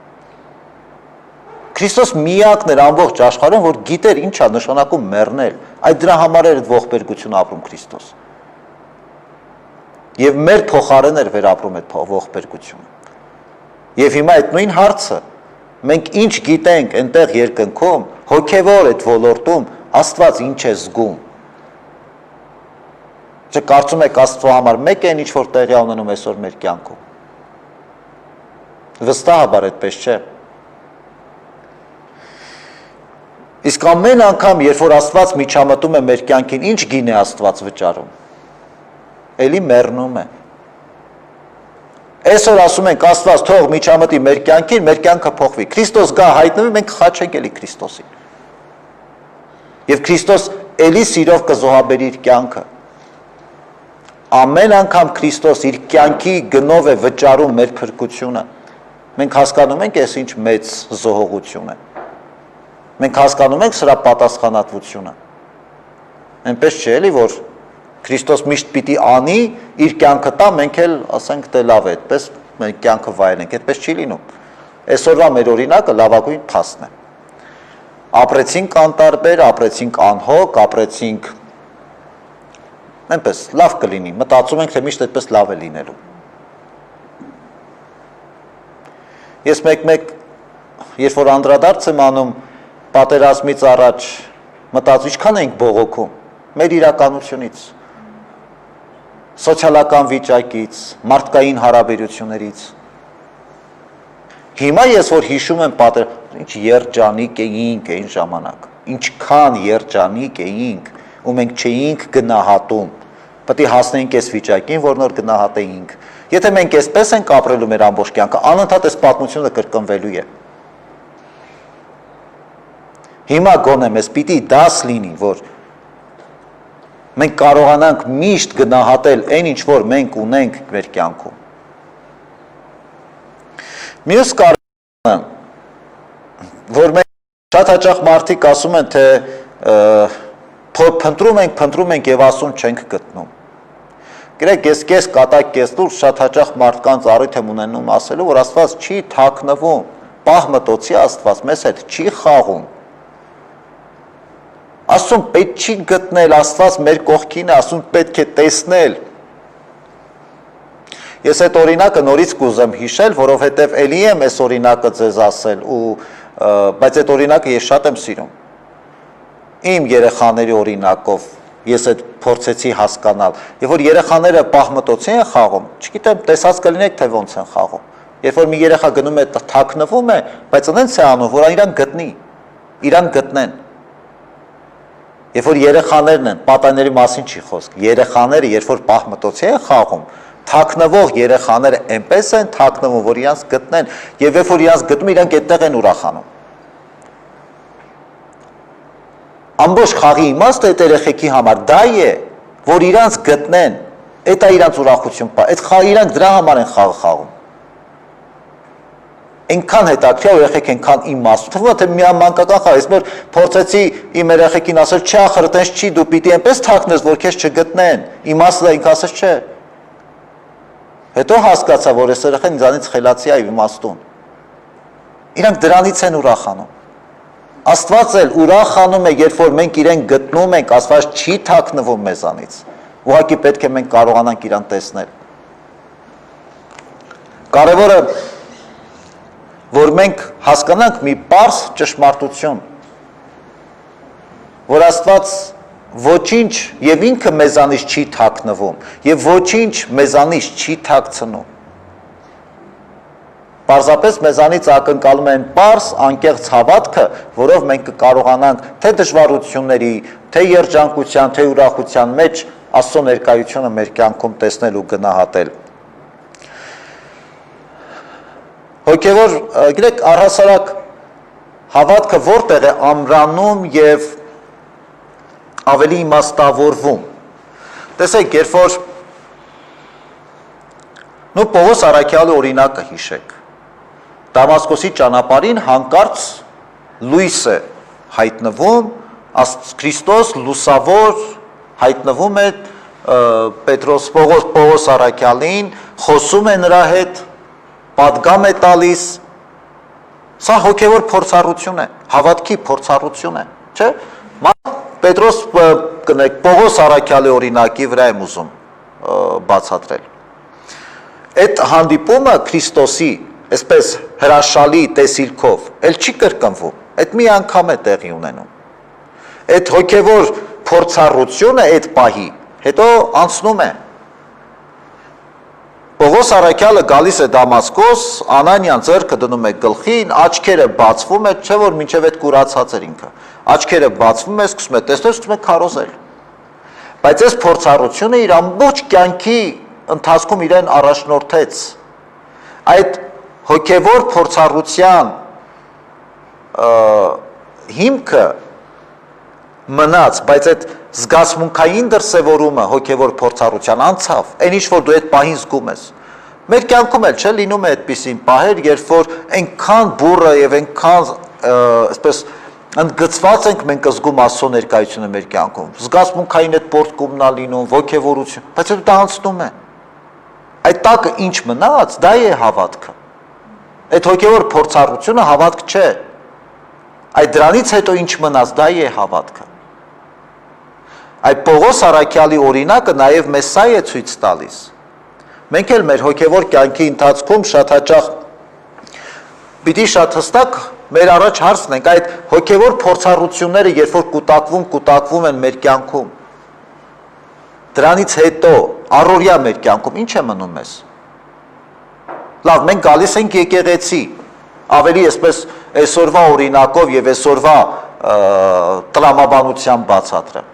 Քրիստոս միակն էր ամբողջ աշխարհում, որ գիտեր ինչ է նշանակում մեռնել։ Այդ դրա համար էր ողբերգություն ապրում Քրիստոս։ Եվ մեր փոխարեն էր վերապրում այդ ողբերգությունը։ Եվ հիմա այդ նույն հարցը մենք ինչ գիտենք այնտեղ երկնքում, հոգևոր այդ ոլորտում Աստված ինչ է զգում։ Չկարծում եք Աստծո համար մեկ է ինչ որ տեղի ունենում այսօր մեր կյանքում։ Վստահաբար այդպես չէ։ Իսկ ամեն անգամ, երբ որ Աստված միջամտում է մեր կյանքին, ինչ գին է Աստված վճարում։ Էլի մեռնում է։ Այսօր ասում ենք Աստված թող միջամտի մեր կյանքին, մեր կյանքը փոխվի։ Քրիստոս գա հայտնվի, մենք խաչենք էլի Քրիստոսին։ Եվ Քրիստոս էլի սիրով կզոհաբերի իր կյանքը։ Ամեն անգամ Քրիստոս իր կյանքի գնով է վճարում մեր փրկությունը։ Մենք հասկանում ենք այս ինչ մեծ զոհողություն է։ Մենք հասկանում ենք սրա պատասխանատվությունը։ Այնպես չէ էլի, որ Քրիստոս միշտ պիտի անի, իր կյանքը տա, մենք էլ ասենք դե լավ է, այդպես մենք կյանքը վայելենք, այդպես չի լինում։ Այսօրվա մեր օրինակը լավագույն փաստն է։ Ապրեցինք անտարբեր, ապրեցինք անհոգ, ապրեցինք այնպես լավ կլինի, մտածում ենք, թե միշտ այդպես լավ է լինելու։ Ես մեկ երբ որ անդրադարձ եմ անում պատերազմից առաջ, մտածում ինչքան ենք բողոքում մեր իրականությունից, սոցիալական վիճակից, մարդկային հարաբերություններից։ Հիմա ես որ հիշում եմ ինչ երջանիկ էինք այն ժամանակ, ինչքան երջանիկ էինք, ու մենք չէինք գնահատում, պետք է հասնեինք այս վիճակին, որ նոր գնահատեինք։ Եթե մենք այսպես ենք ապրելու մեր ամբողջ կյանքը, անընդհատ այս պատմությունը կրկնվելու է։ Հիմա գոնե մեզ պիտի դաս լինի, որ մենք կարողանանք միշտ գնահատել այն ինչ որ մենք ունենք մեր կյանքում։ Մյուս կարևորը, որ մենք շատ հաճախ մարդիկ ասում են, թե փնտրում ենք եւ ասում չենք գտնում։ Գրեք, ես կես կատակ կես դուր շատ հաճախ մարդկանց առիթ եմ ունենում ասելու, որ Աստված չի թաքնվում, պահ մտոցի Աստված մեզ հետ չի խաղում։ Ասում պետք չի գտնել, Աստված մեր կողքին է, ասում պետք է տեսնել։ Ես այդ օրինակը նորից կուզեմ հիշել, որովհետև էլի եմ այս օրինակը ձեզ ասել, բայց այդ օրինակը ես շատ եմ սիրում։ Իմ երեխաների օրինակով ես այդ փորձեցի հասկանալ։ Երբ որ երեխաները պահմտոցի են խաղում, չգիտեմ, տեսած կլինեք, թե ոնց են խաղում։ Երբ որ մի երեխա գնում է թաքնվում է, բայց այնց է անում, որ իրան գտնի, իրան գտնեն։ Երբ որ երեխաներն են, պատանների մասին չի խոսք, երեխաները, երբ որ պահմտոցի են խաղում, թաքնվող երեխաները այնպես են թաքնվում, որ իրանց գտնեն, եւ երբ որ իրանց գտնում, իրանք այդտեղ են ուրախանում։ Ամբողջ խաղի իմաստը այդ երեխեքի համար դա է, որ իրանց գտնեն, այդ է իրանց ուրախություն, այդ իրանք դրա համար են խաղը խաղում։ Այնքան հետաքրքիր երեխեք այնքան իմաստ։ Թվում է թե մի մանկական խաղ, ես որ փորձեցի իմ երեխեքին ասել, չէ, ախր այտենց չի, դու պիտի այնպես թաքնես, որ քեզ չգտնեն։ Իմաստը ինքը ասես չէ։ Հետո հասկացա, որ այս երեխան ինձանից խելացի է իմաստուն։ Իրանք դրանից են ուրախանում։ Աստված էլ ուրախանում է, երբ որ մենք իրեն գտնում ենք, Աստված չի թաքնվում մեզանից։ Ուղղակի պետք է մենք կարողանանք իրան տեսնել։ Կարևորը որ մենք հասկանանք մի պարզ ճշմարտություն, որ Աստված ոչինչ եւ ինքը մեզանից չի թաքնվում եւ ոչինչ մեզանից չի թաքցնում։ Պարզապես մեզանից ակնկալում են պարզ անկեղծ հավատքը, որով մենք կկարողանանք թե դժվարությունների, թե երջանկության, թե ուրախության մեջ Աստծո ներկայությունը մեր կյանքում տեսնել ու գնահատել։ Հոգևոր, գիտեք, առհասարակ հավատքը որտեղ է ամրանում եւ ավելի իմաստավորվում։ Տեսեք, երբ որ Պողոս առաքյալի օրինակը հիշեք, Դամասկոսի ճանապարհին հանկարծ լույս է հայտնվում, Քրիստոս լուսավոր հայտնվում է Պողոս առաքյալին, խոսում է նրա հետ, պատգամ է տալիս, սա հոգևոր փորձառություն է, հավատքի փորձառություն է, չէ՞։ Պողոս առաքյալի օրինակի վրա եմ ուզում բացատրել։ Այդ հանդիպումը Քրիստոսի, այսպես հրաշալի տեսիլքով, էլ չի կրկնվում, այդ մի անգամ է տեղի ունենում։ Այդ հոգևոր փորձառությունը այդ պահի հետո անցնում է։ Պողոս առաքյալը գալիս է Դամասկոս, Անանիան ձեռքը դնում է գլխին, աչքերը բացվում է, չէ՞ որ մինչև այդ կուրացած էր ինքը։ Աչքերը բացվում է, սկսում է տեսնել, սկսում է քարոզել։ Բայց այս փորձառությունը իր ամբողջ կյանքի ընթացքում իրեն առաջնորդեց։ Այդ հոգևոր փորձառության հիմքը մնաց, բայց այդ զգացմունքային դրսևորումը հոգևոր փորձառության անցավ, այն ինչ որ դու այդ պահին զգում ես։ Մեր կյանքում էլ չէ լինում է այդպիսին պահեր, երբ որ այնքան բուռը եւ այնքան այսպես ընդգծված ենք մենք զգում Աստծո ներկայությունը մեր կյանքում։ Զգացմունքային այդ պոռթկումն է լինում, ոգևորություն, բայց դա անցնում է։ Այդ տակը ինչ մնաց, դա է հավատքը։ Այդ հոգևոր փորձառությունը հավատք չէ։ Այդ դրանից հետո ինչ մնաց, դա է հավատքը։ Այդ Պողոս առաքյալի օրինակը նաև մեզ սա է ցույց տալիս։ Մենք էլ մեր հոգևոր կյանքի ընթացքում շատ հաճախ պիտի շատ հստակ մեր առաջ հարցնենք այդ հոգևոր փորձառությունները, երբ որ կուտակվում են մեր կյանքում, դրանից հետո առօրյա մեր կյանքում ինչ է մնում մեզ։ Լավ, մենք գալիս ենք եկեղեցի, ավելի այսպես այսօրվա օրինակով եւ այսօրվա տրամաբանությամբ բացատրեմ։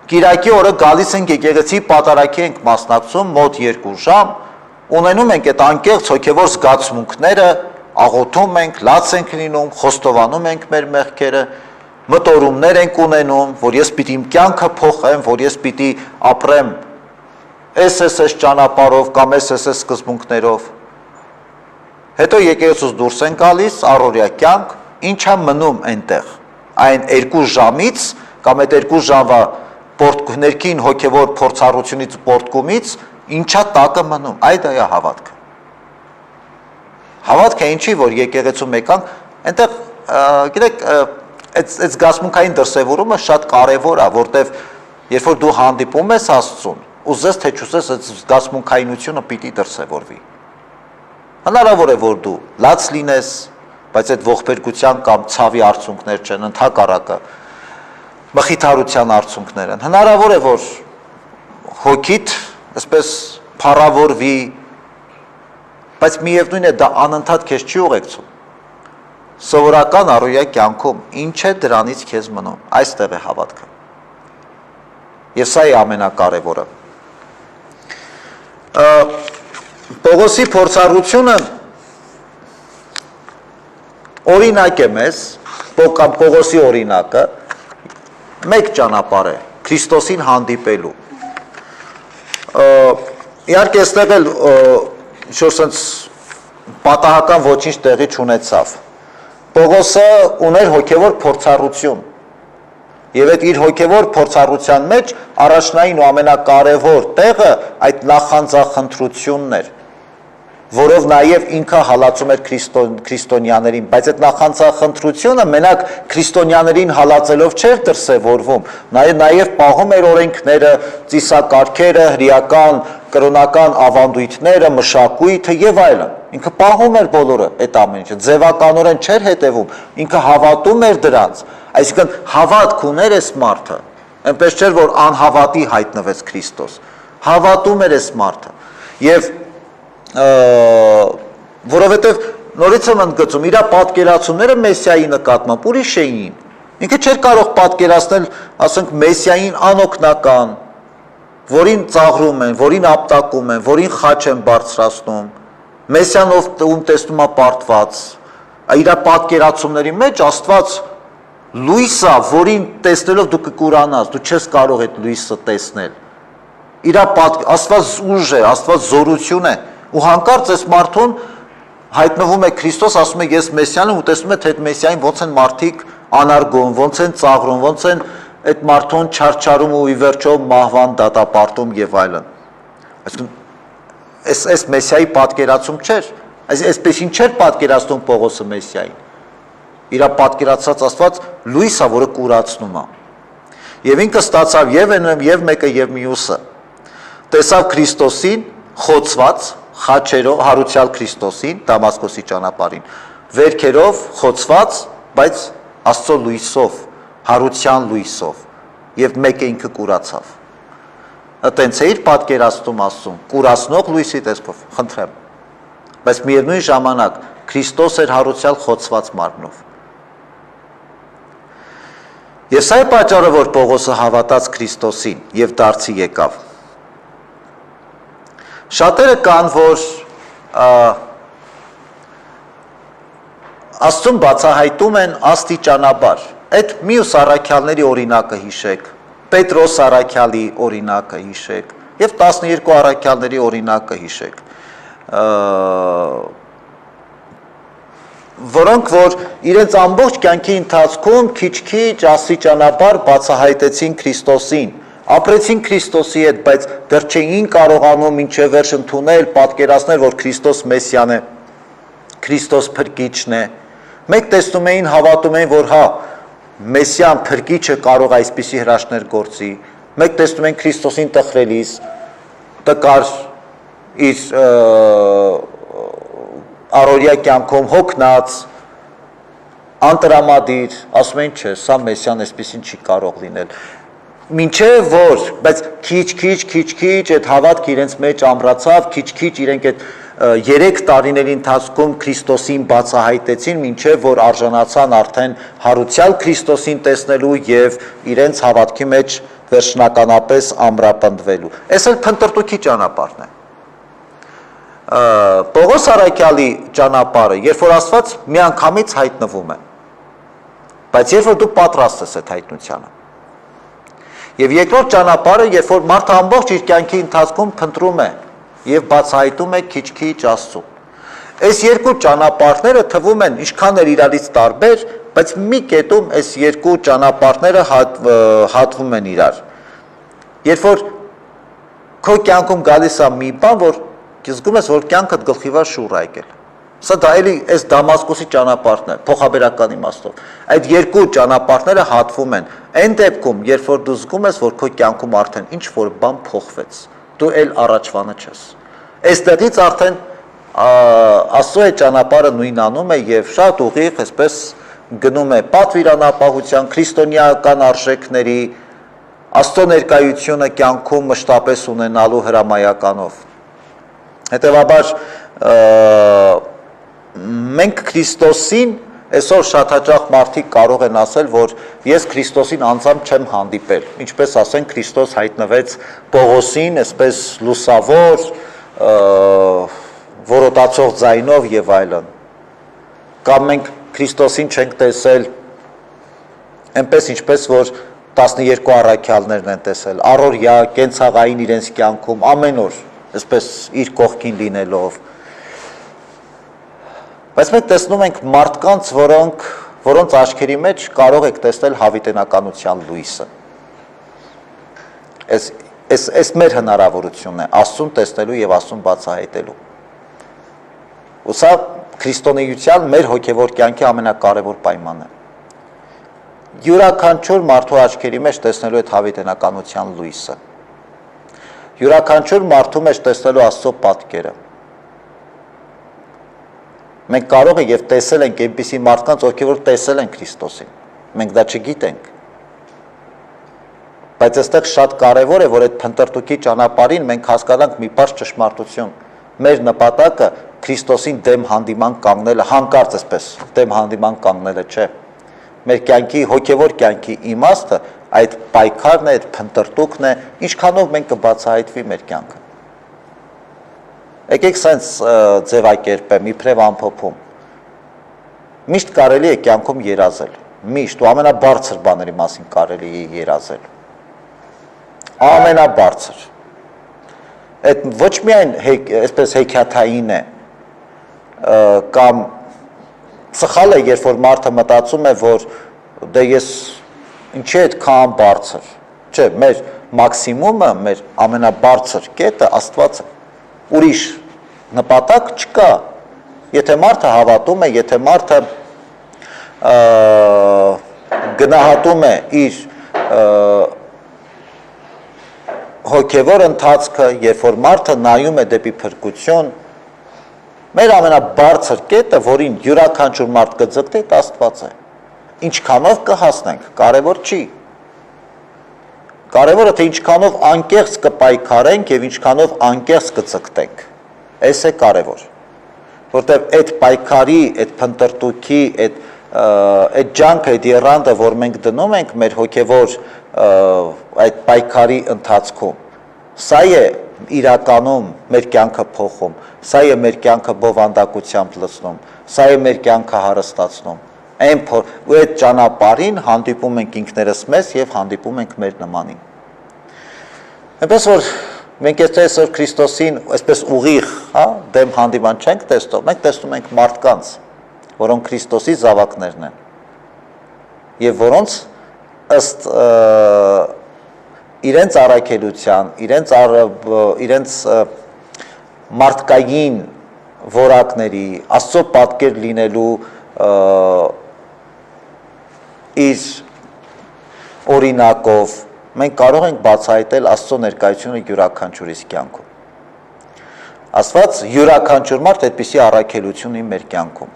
Կիրակի օրը գալիս ենք եկեղեցի, պատարագի ենք մասնակցում մոտ 2 ժամ, ունենում ենք այդ անկեղծ հոգևոր զգացմունքները, աղոթում ենք, լաց ենք լինում, խոստովանում ենք մեր մեղքերը, մտորումներ ենք ունենում, որ ես պիտի իմ կյանքը փոխեմ, որ ես պիտի ապրեմ այս ճանապարհով կամ այս սկզբունքներով։ Հետո եկեղեցուց դուրս են գալիս, առօրյա կյանք, ինչա մնում այնտեղ։ Այն 2 ժամից կամ այդ 2 ժամվա ներքին հոգևոր փորձառությունից ու պոռթկումից ինչա տակը մնում, այդ է հավատքը։ Հավատքը ինչի, որ եկեղեցու մեկանք, այնտեղ, գիտեք, այդ զգացմունքային դրսևորումը շատ կարևոր է, որտեվ երբ որ դու հանդիպում ես Աստծուն, ուզես թե չուզես այդ զգացմունքայինությունը պիտի դրսևորվի։ Հնարավոր է, որ դու լաց լինես, բայց այդ ողբերգության կամ ցավի արդյունքներ չեն, ընդհակառակը մխիթարության արդյունքներ են։ Հնարավոր է, որ հոգիդ այսպես փառավորվի, բայց միևնույն է դա անընդհատ քեզ չի ուղեկցում։ Սովորական առօրյա կյանքում ինչ է դրանից քեզ մնում, այստեղ է հավատքը։ Եվ սա է ամենակարևորը։ Պողոսի փորձառությունը օրինակ է մեզ, Պողոսի օրինակը մեկ ճանապարհ է Քրիստոսին հանդիպելու։ Իհարկե այստեղ էլ շորսենց պատահական ոչինչ տեղի չունեցավ։ Պողոսը ուներ հոգևոր փորձառություն։ Եվ այդ իր հոգևոր փորձառության մեջ առաջնային ու ամենակարևոր տեղը այդ նախանձախնդրությունն էր։ որով նաև ինքը հալածում էր քրիստոնյաներին, բայց այդ նախանցախնդրությունը մենակ քրիստոնյաներին հալածելով չէր դրսևորվում, նաև պահում էր օրենքները, ծիսակարգերը, հրեական, կրոնական ավանդույթները, մշակույթը եւ այլն։ Ինքը պահում էր բոլորը այդ ամեն ինչը, ձևականորեն չէր հետևում, ինքը հավատում էր դրանց, այսինքն հավատք ուներ այս մարդը, այնպես չէր որ անհավատի հայտնվեց Քրիստոս, հավատում էր այս մարդը եւ որովհետև նորից եմ ընդգծում, իր պատկերացումները Մեսիայի նկատմամբ ուրիշ էին։ Ինքը չէր կարող պատկերացնել, ասենք, Մեսիային անօգնական, որին ծաղրում են, որին ապտակում են, որին խաչ են բարձրացնում, Մեսիան ում տեսնում է պարտված, իր պատկերացումների մեջ Աստված լույս է, որին տեսնելով դու կկուրանաս, դու չես կարող այդ լույսը տեսնել։ Աստված ուժ է, Աստված զորություն է, ու հանկարծ այս մարդուն հայտնվում է Քրիստոս, ասում է ես Մեսիան եմ, ու տեսնում է թե այդ Մեսիային ոնց են մարդիկ անարգում, ոնց են ծաղրում, ոնց են այդ մարդուն չարչարում ու ի վերջո մահվան դատապարտում եւ այլն։ Այսինքն այս Մեսիայի պատկերացում չէր, այսպեսին չէր պատկերացնում Պողոսը Մեսիային։ Իր պատկերացած Աստված լույս է, որը կուրացնում է։ Եվ ինքը ստացավ եւ մեկը եւ մյուսը։ Տեսավ Քրիստոսին խոցված խաչերով, հարուցյալ Քրիստոսին, Դամասկոսի ճանապարհին, վերքերով խոցված, բայց Աստծո լույսով, հարության լույսով, եւ մեկը ինքը կուրացավ։ Այտենց է իր պատկերացնում Աստծուն, կուրացնող լույսի տեսքով, խնդրեմ։ Բայց միևնույն ժամանակ Քրիստոս էր հարուցյալ խոցված մարմնով։ Եվ սա է պատճառը, որ Պողոսը հավատաց Քրիստոսին եւ դարձի եկավ։ Շատերը կան, որ Աստծուն բացահայտում են աստիճանաբար։ Այդ մյուս առաքյալների օրինակը հիշեք, Պետրոս առաքյալի օրինակը հիշեք եւ 12 առաքյալների օրինակը հիշեք, որոնք որ իրենց ամբողջ կյանքի ընթացքում քիչ-քիչ աստիճանաբար բացահայտեցին Քրիստոսին, ապրեցին Քրիստոսի հետ, բայց դեռ չէին կարողանում մինչև վերջ ընդունել, պատկերացնել, որ Քրիստոս Մեսիան է, Քրիստոս փրկիչն է։ Մեկ տեսնում էին, հավատում էին, որ հա, Մեսիան փրկիչը կարող է այսպիսի հրաշքներ գործի։ Մեկ տեսնում են Քրիստոսին տխրելիս, տկար իր առօրյա կյանքում հոգնած, անտրամադիր, ասում են չէ, սա Մեսիան այսպիսին չի կարող լինել։ Մինչև որ, բայց քիչ այդ հավատքը իրենց մեջ ամրացավ, քիչ իրենք այդ 3 տարիների ընթացքում Քրիստոսին բացահայտեցին, մինչև որ արժանացան արդեն հարուցյալ Քրիստոսին տեսնելու եւ իրենց հավատքի մեջ վերջնականապես ամրապնդվելու։ Այս էլ փնտրտուքի ճանապարհն է։ Պողոս առաքյալի ճանապարհը, երբ որ Աստված միանգամից հայտնվում է, բայց երբ որ դու պատրաստ ես այդ հայտնությանը։ Եվ երկրորդ ճանապարհը, երբ որ մարդը ամբողջ իր կյանքի ընթացքում փնտրում է եւ բացահայտում է քիչ-քիչ Աստծուն։ Այս երկու ճանապարհները թվում են ինչքան էլ իրարից տարբեր, բայց մի կետում այս երկու ճանապարհները հատվում են իրար։ Երբ որ քո կյանքում գալիս է մի բան, որ զգում ես, որ կյանքդ գլխիվար շուռ է եկել։ Սա դա էլի այս Դամասկոսի ճանապարհն է, փոխաբերական իմաստով։ Այդ երկու ճանապարհները հատվում են։ Այն դեպքում, երբ որ դու զգում ես, որ քո կյանքում արդեն ինչ որ բան փոխվեց, դու էլ առաջվանը չես։ Այստեղից արդեն Աստծո այդ ճանապարհը նույնանում է եւ շատ ուղիղ այսպես գնում է պատվիրանապահության, քրիստոնեական արժեքների, Աստծո ներկայությունը կյանքում մշտապես ունենալու հրամայականով։ Հետևաբար մենք Քրիստոսին այսօր շատ հաճախ մարդիկ կարող են ասել, որ ես Քրիստոսին անձամբ չեմ հանդիպել, ինչպես ասեն Քրիստոս հայտնվեց Պողոսին, այսպես լուսավոր, որոտացող ձայնով եւ այլն։ Կամ մենք Քրիստոսին չենք տեսել այնպես ինչպես որ 12 առաքյալներն են տեսել, առօրյա, կենցաղային իրենց կյանքում ամեն օր, այսպես իր կողքին լինելով։ Բայց մենք տեսնում ենք մարդկանց, որոնց աչքերի մեջ կարող եք տեսնել հավիտենականության լույսը։ Այս մեր հնարավորությունն է Աստծուն տեսնելու եւ Աստծուն բացահայտելու։ Ու սա քրիստոնեության մեր հոգևոր կյանքի ամենակարևոր պայմանն է։ Յուրաքանչյուր մարդու աչքերի մեջ տեսնելու այդ հավիտենականության լույսը։ Յուրաքանչյուր մարդու մեջ տեսնելու Աստծո պատկերը։ Մենք կարող ենք եւ տեսել ենք այնպիսի մարդկանց, ովքեր որ տեսել են Քրիստոսին։ Մենք դա չգիտենք։ Բայց այստեղ շատ կարևոր է, որ այդ փնտրտուքի ճանապարհին մենք հասկանանք մի բարձ ճշմարտություն։ Մեր նպատակը Քրիստոսին դեմ հանդիման կանգնելը, հանկարծ այսպես դեմ հանդիման կանգնելը չէ։ Մեր կյանքի, հոգևոր կյանքի իմաստը այդ պայքարն է, այդ փնտրտուքն է, ինչքանով մենք կբացահայտվի մեր կյանքը։ Եկեք սենց ձևակերպեմ, իբրև ամփոփում։ Միշտ կարելի է կյանքում երազել, միշտ ու ամենաբարձր բաների մասին կարելի է երազել։ Ամենաբարձր։ Այդ ոչ միայն այսպես հեքիաթային է, կամ սխալ է, երբ որ մարդը մտածում է, որ դե ես ինչի այդքան բարձր։ Չէ, մեր մաքսիմումը, մեր ամենաբարձր կետը Աստված է։ Ուրիշ նպատակ չկա։ Եթե մարդը հավատում է, եթե մարդը գնահատում է իր հոգևոր ընթացքը, երբ որ մարդը նայում է դեպի փրկություն, մեր ամենաբարձր կետը, որին յուրաքանչյուր մարդ կձգտի, դա Աստված է։ Ինչքանով կհասնենք, կարևոր չի։ Կարևորը թե ինչքանով անկեղծ կպայքարենք եւ ինչքանով անկեղծ կձգտենք։ Այս է կարևոր։ Որտեւ այդ պայքարի, այդ փնտրտուքի, այդ ջանքը, այդ երանդը, որ մենք դնում ենք մեր հոգևոր այդ պայքարի ընթացքում, սա է իրականում մեր կյանքը փոխում, սա է մեր կյանքը բովանդակությամբ լցնում, սա է մեր կյանքը հարստացնում։ Ու այդ ճանապարհին հանդիպում ենք ինքներս մեզ եւ հանդիպում ենք մեր նմանին։ Այնպես որ մենք այսօր Քրիստոսին այսպես ուղիղ, դեմ հանդիման չենք տեսնում, մենք տեսնում ենք մարդկանց, որոնք Քրիստոսի զավակներն են եւ որոնց ըստ իրենց առաքելության, իրենց մարդկային որակների, Աստծո պատկեր լինելու իր օրինակով մենք կարող ենք բացահայտել Աստծո ներկայությունը յուրաքանչյուրիս կյանքում։ Աստված յուրաքանչյուր մարդ այդպիսի առաքելություն ունի մեր կյանքում,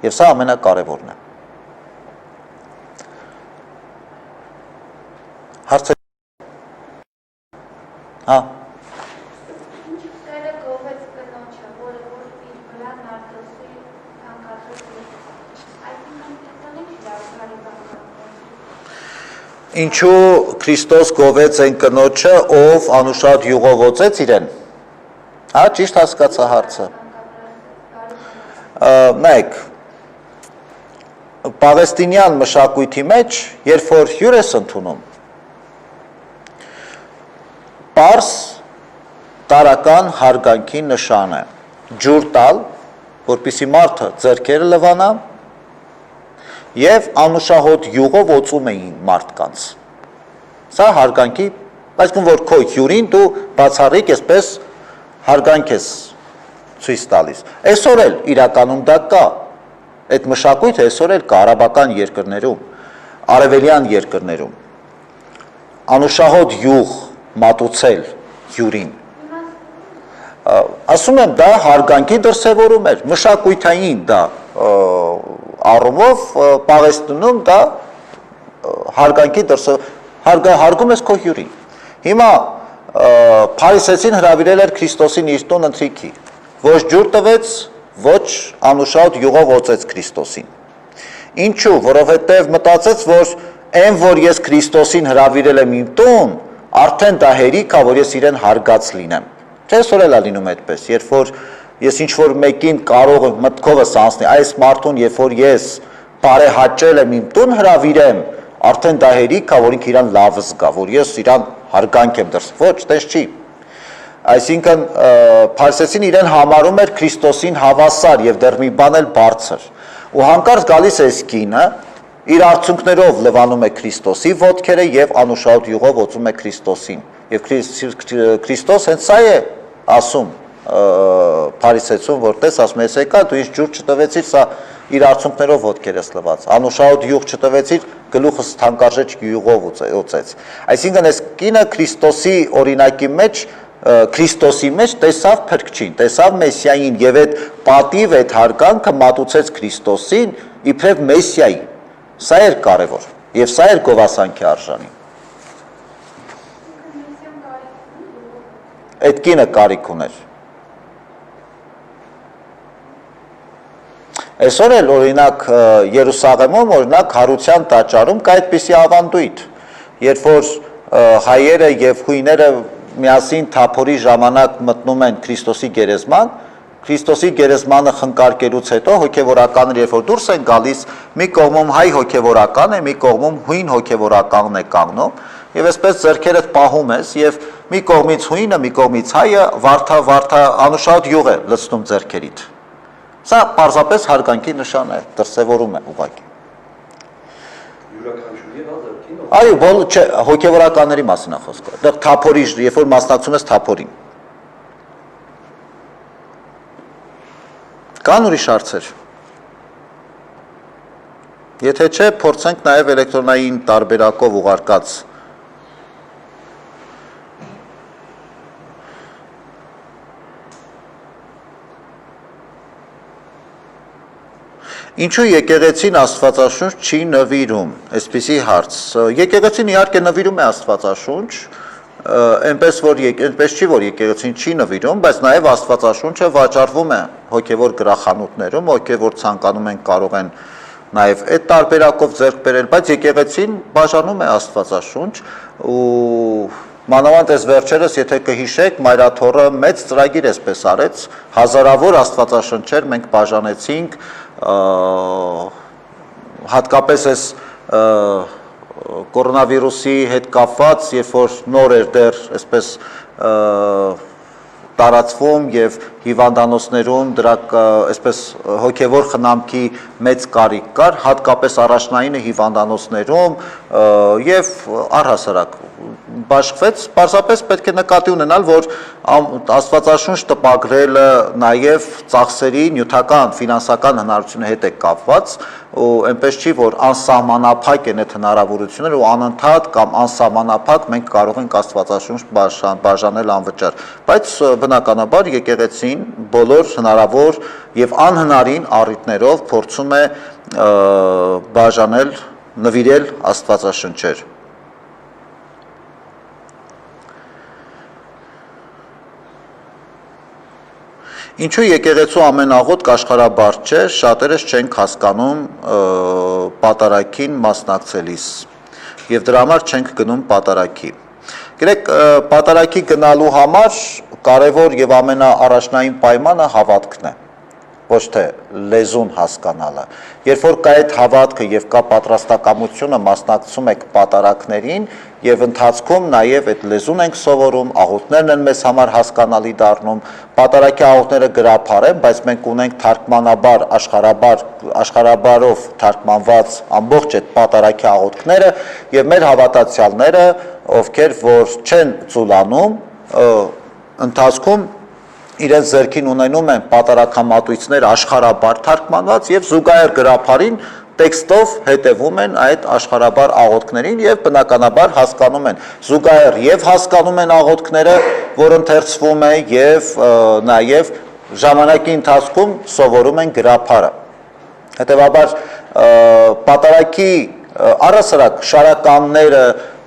եւ սա ամենակարևորն է։ Հարցը Ինչու Քրիստոս գովեց այն կնոջը, ով անուշاد յուղով օծեց իրեն։ Ճիշտ հասկացա հարցը։ Նայեք, պաղեստինյան մշակույթի մեջ, երբ որ հյուր ես ընդունում, պարզ տարական հարգանքի նշան է ջուր տալ, որպեսզի մարդը ձեռքերը լվանա եւ անուշահոտ յուղով օծում էին մարդկանց։ Սա հարգանքի, այսինքն որ քո հյուրին դու բացառիկ այսպես հարգանք ես ցույց տալիս։ Այսօր էլ իրականում դա կա։ Այդ մշակույթը այսօր էլ կա արաբական երկրներում, արևելյան երկրներում։ Անուշահոտ յուղ մատուցել հյուրին։ Ասում եմ, դա հարգանքի դրսևորում էր, մշակույթային դա առումով Պաղեստինում դա հարգանքի հարգում ես քո հյուրին։ Հիմա Փարիսեցին հրավիրել էր Քրիստոսին իր տուն ընթրիքի, ոչ ջուր տվեց, ոչ անուշահոտ յուղով օծեց Քրիստոսին։ Ինչու, որովհետև մտածեց, որ այն որ ես Քրիստոսին հրավիրել եմ իմ տուն, արդեն դա հերիք է, որ ես իրեն հարգած լինեմ։ Չէ, այսօր էլ է լինում այդպես, երբ որ ես ինչ-որ մեկին կարող եմ մտքովս անցնի, այս մարդուն, երբ որ ես բարեհաճել եմ իմ տուն հրավիրեմ, արդեն դա հերիք է, որ ինքը իրան լավ զգա, որ ես իրան հարգանք եմ դրսում, ոչ, տես չի։ Այսինքն Փարիսեցին իրեն համարում էր Քրիստոսին հավասար եւ դեռ մի բան էլ բարձր։ Ու հանկարծ գալիս է այս կինը, իր արցունքներով լվանում է Քրիստոսի ոտքերը եւ անուշահոտ յուղով օծում է Քրիստոսին։ Եվ Քրիստոս հենց սա է ասում Փարիսեցուն, որտես ասում ես եկա, դու ինձ ջուր չտվեցիր, սա իր արցունքներով ոտքեր ես լված, անուշահոտ յուղ չտվեցիր, գլուխս թանկարժեք յուղով օծեց։ Այսինքն այս կինը Քրիստոսի օրինակի մեջ Քրիստոսի մեջ տեսավ փրկչին, տեսավ Մեսիային եւ այդ պատիվ այդ հարգանքը մատուցեց Քրիստոսին իբրև Մեսիայի։ Սա էր կարևոր եւ սա էր գովասանքի արժանի։ Այդ կինը կարիք ուներ։ Այսօր էլ օրինակ Երուսաղեմում օրինակ Հարության տաճարում կա այդպիսի ավանդույթ, երբ որ հայերը եւ հույները միասին թափորի ժամանակ մտնում են Քրիստոսի գերեզման, Քրիստոսի գերեզմանը խնկարկելուց հետո հոգևորականները երբ որ դուրս են գալիս, մի կողմում հայ հոգևորական է, մի կողմում հույն հոգևորականն է կանգնում, եւ այսպես ձեռքերդ պահում ես եւ մի կողմից հույնը, մի կողմից հայը վարդա անուշահոտ յուղ է լցնում ձեռքերիդ։ Սա պարզապես հարգանքի նշան է, դրսևորում է ուղղակի։ Այո, չէ, հոգևորականների մասին է խոսքը։ Դեռ թափորի, երբ որ մասնակցում ես թափորին։ Կան ուրիշ հարցեր։ Եթե չէ, փորձենք նաև էլեկտրոնային տարբերակով ուղարկած Ինչու եկեղեցին Աստվածաշունչ չի նվիրում, այսպիսի հարց։ Եկեղեցին իհարկե նվիրում է Աստվածաշունչ, այնպես չի, որ եկեղեցին չի նվիրում, բայց նաև Աստվածաշունչը վաճառվում է հոգևոր գրախանութներում, ովքեր ցանկանում են կարող են նաև այդ տարբերակով ձեռք բերել, բայց եկեղեցին բաժանում է Աստվածաշունչ ու մանավանդ այս վերջերս, եթե կհիշեք, Մայրաթոռը մեծ ծրագիր էսպես արեց, հազարավոր Աստվածաշնչեր մենք բաժանեցինք, հատկապես այս կորոնավիրուսի հետ կապված, երբ որ նոր էր դեռ այսպես տարածվում եւ հիվանդանոցներում դրա այսպես հոգեվոր խնամքի մեծ կարիք կար, հատկապես առաջնայինը հիվանդանոցներում եւ առհասարակ բաշխվեց, պարզապես պետք է նկատի ունենալ, որ Աստվածաշունչ տպագրելը նաև ծախսերի նյութական, ֆինանսական հնարավորությունը հետ է կապված, ու այնպես չի, որ անսահմանափակ են այդ հնարավորությունները ու անընդհատ կամ անսահմանափակ մենք կարող ենք Աստվածաշունչ բաժանել անվճար, բայց բնականաբար եկեղեցին բոլոր հնարավոր եւ անհնարին առիթներով փորձում է բաժանել, նվիրել Աստվածաշնչեր։ Ինչու եկեղեցու ամենաղոտ աշխարհաբարդ չէ, շատերս չենք հասկանում պատարագին մասնակցելիս եւ դրա համար չենք գնում պատարագի։ Գիտեք, պատարագի գնալու համար կարևոր եւ ամենաառաջնային պայմանը հավատքն է, ոչ թե լեզուն հասկանալը։ Երբ որ կա այդ հավատքը եւ կա պատրաստակամությունը, մասնակցում եք պատարագներին եւ ընթացքում նաեւ այդ լեզուն ենք սովորում, աղոթներն են մեզ համար հասկանալի դառնում, պատարագի աղոթները գրափար են, բայց մենք ունենք թարգմանաբար, աշխարհաբարով թարգմանված ամբողջ այդ պատարագի աղոթները եւ մեր հավատացյալները, ովքեր որ չեն ծուլանում, ընթացքում իրենց ձեռքին ունենում են պատարագամատույցներ աշխարհաբար թարգմանված եւ զուգահեռ գրափարին տեքստով հետևում են այդ աշխարհաբար աղոթքներին եւ բնականաբար հասկանում են զուգահեռ եւ հասկանում են աղոթքները, որ ընթերցվում է եւ նաեւ ժամանակի ընթացքում սովորում են գրափարը։ Հետևաբար պատարագի առասարակ շարականները,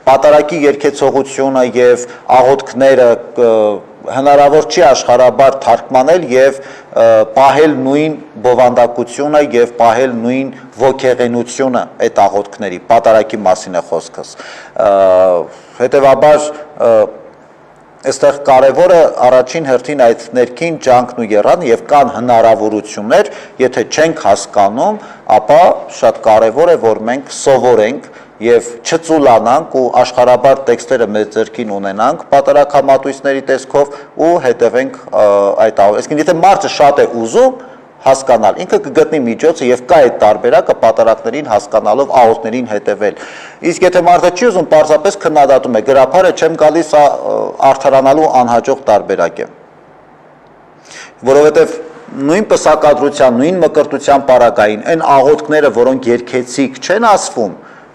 պատարագի երկեցողությունը եւ աղոթքները հնարավոր չի աշխարհաբար թարգմանել եւ պահել նույն բովանդակությունը եւ պահել նույն ոգեղենությունը այդ աղոթքների պատարագի մասին է խոսքս հետեւաբար այստեղ կարևորը առաջին հերթին այդ ներքին ջանքն ու եռան եւ կան հնարավորություններ, եթե չենք հասկանում, ապա շատ կարևոր է, որ մենք սովորենք եւ չծուլանանք ու աշխարհաբար տեքստերը մեծ ձեռքին ունենանք պատարագամատույցների տեսքով ու հետևենք այդ այսինքն եթե մարդը շատ է ուզում հասկանալ ինքը կգտնի միջոցը եւ կա այդ տարբերակը պատարագներին հասկանալով աղոթներին հետևել իսկ եթե մարդը չի ուզում պարզապես քննադատում է գրափարը չեմ գալիս արդարանալու անհաջող տարբերակ է որովհետև նույն պսակադրության, նույն մկրտության պարագային այն աղոթքները, որոնք երկեցիկ չեն ասվում,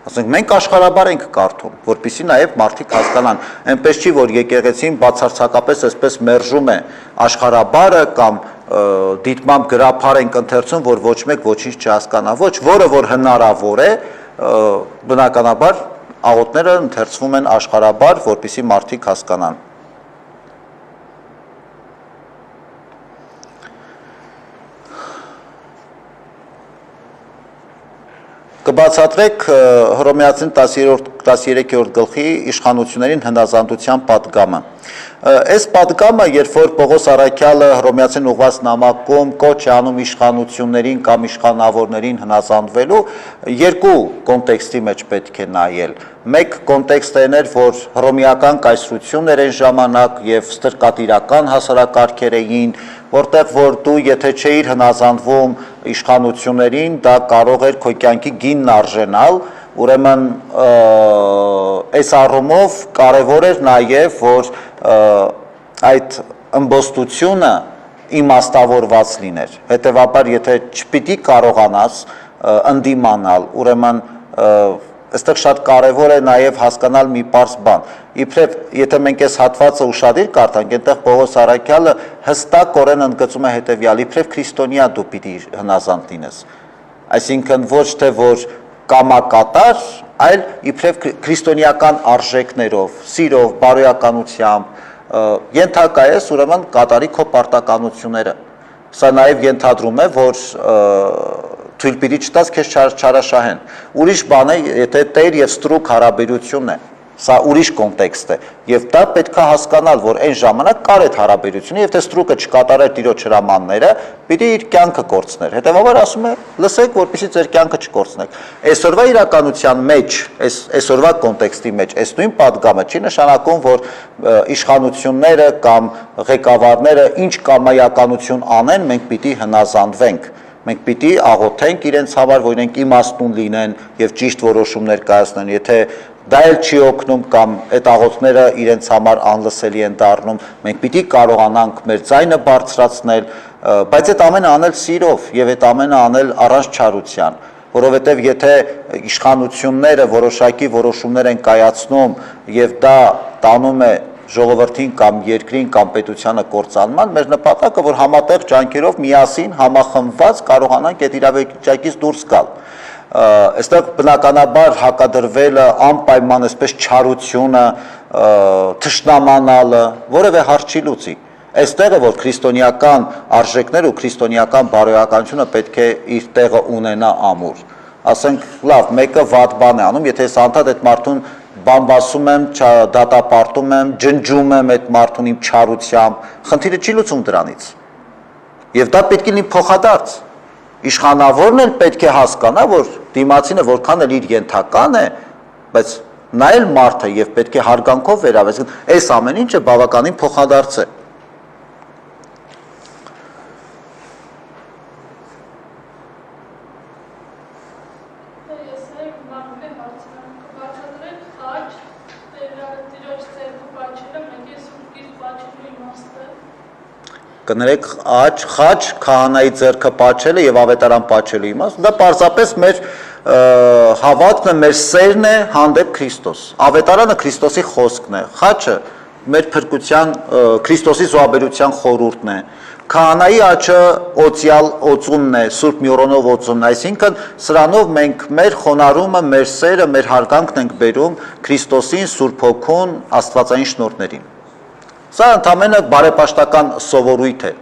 ասենք մենք աշխարհաբար ենք կարդում, որպեսզի նաև մարդիկ հասկանան, այնպես չի, որ եկեղեցին բացարձակապես այսպես մերժում է աշխարհաբարը կամ դիտմամբ գրափար ենք ընթերցում, որ ոչ մեկ ոչինչ չհասկանա, ոչ, որը որ հնարավոր է, բնականաբար աղոթները ընթերցվում են աշխարհաբար, որպեսզի մարդիկ հասկանան։ Կբացատրեք Հռոմեացին 13-րդ գլխի իշխանություններին հնազանդության պատգամը։ Այս պատգամը, երբ որ Պողոս Առաքյալը Հռոմեացին ուղղված նամակում կոչ է անում իշխանություններին կամ իշխանավորներին հնազանդվելու, երկու կոնտեքստի մեջ պետք է նայել։ Մեկ կոնտեքստն էր, որ հռոմեական կայսրությունն էր այն ժամանակ եւ ստրկատիրական հասարակարգեր էին, որտեղ որ դու եթե չէիր հնազանդվում իշխանություններին, դա կարող էր քո կյանքի գինն արժենալ, ուրեմն այս առումով կարևոր էր նաև, որ այդ ըմբոստությունը իմաստավորված լիներ, հետևաբար եթե չպիտի կարողանաս ընդդիմանալ, ուրեմն այստեղ շատ կարևոր է նաև հասկանալ մի պարզ բան, իբրև եթե մենք այս հատվածը ուշադիր կարդանք, այնտեղ Պողոս Առաքյալը հստակորեն ընդգծում է հետևյալ, իբրև քրիստոնյա դու պիտի հնազանդ լինես, այսինքն ոչ թե որ կամակատար, այլ իբրև քրիստոնեական արժեքներով, սիրով, բարոյականությամբ, ենթակա ես ուրեմն կատարի քո պարտականությունները, սա նաև ենթադրում է, որ թույլ պիտի չտաս քեզ չարաշահեն, ուրիշ բան է, եթե տեր և ստրուկ հարաբերությունն է, սա ուրիշ կոնտեքստ է, և դա պետք է հասկանալ, որ այն ժամանակ կար այդ հարաբերությունը, և թե ստրուկը չկատարեր տիրոջ հրամանները, պիտի իր կյանքը կորցներ, հետևաբար ասում է, լսեք, որպեսզի ձեր կյանքը չկորցնեք, այսօրվա իրականության մեջ, այսօրվա կոնտեքստի մեջ, այս նույն պատգամը չի նշանակում, որ իշխանությունները կամ ղեկավարները ինչ կամայականություն անեն, մենք պիտի հնազանդվենք, մենք պիտի աղոթենք իրենց համար, որ իրենք իմաստուն լինեն և ճիշտ որոշումներ կայացնեն, եթե դա էլ չի օգնում կամ այդ աղոթքները իրենց համար անլսելի են դառնում, մենք պիտի կարողանանք մեր ձայնը բարձրացնել, բայց այդ ամենը անել սիրով և այդ ամենը անել առանց չարության, որովհետև եթե իշխանությունները որոշակի որոշումներ են կայացնում և դա տանում է ժողովրդին կամ երկրին կամ պետությանը կործանման, մեր նպատակը, որ համատեղ ջանքերով միասին համախմբված կարողանանք այդ իրավիճակից դուրս գալ։ Այստեղ բնականաբար հակադրվելը, անպայման այսպես չարությունը, թշնամանալը, որևէ հարց չի լուծի։ Այստեղ է, որ քրիստոնեական արժեքները ու քրիստոնեական բարոյականությունը պետք է իր տեղը ունենա ամուր։ Ասենք, լավ, մեկը վատ բան է անում, եթե ես անդադ այդ մարդուն բամբասում եմ, դատապարտում եմ, ջնջում եմ այդ մարդուն իմ չարությամբ, խնդիրը չի լուծում դրանից։ Եվ դա պետք է լինի փոխադարձ։ Իշխանավորն էլ պետք է հասկանա, որ դիմացինը որքան էլ իր ենթական է, բայց նա էլ մարդ է և պետք է հարգանքով վերաբերել, այս ամեն ինչը բավականին փոխադարձ է։ Կներեք խաչ, քահանայի ձեռքը պաչելը և ավետարան պաչելու իմաստ, դա պարզապես մեր հավատքն է, մեր սերն է հանդեպ Քրիստոս, ավետարանը Քրիստոսի խոսքն է, խաչը մեր փրկության, Քրիստոսի զոհաբերության խորհուրդն է, քահանայի աջը օծյալ օծումն է, Սուրբ Միրոնով օծումն է, այսինքն սրանով մենք մեր խոնարհումը, մեր սերը, մեր հարգանքն ենք բերում Քրիստոսին, Սուրբ Հոգուն, աստվածային շնորհներին։ Սա ընդամենը բարեպաշտական սովորույթ է։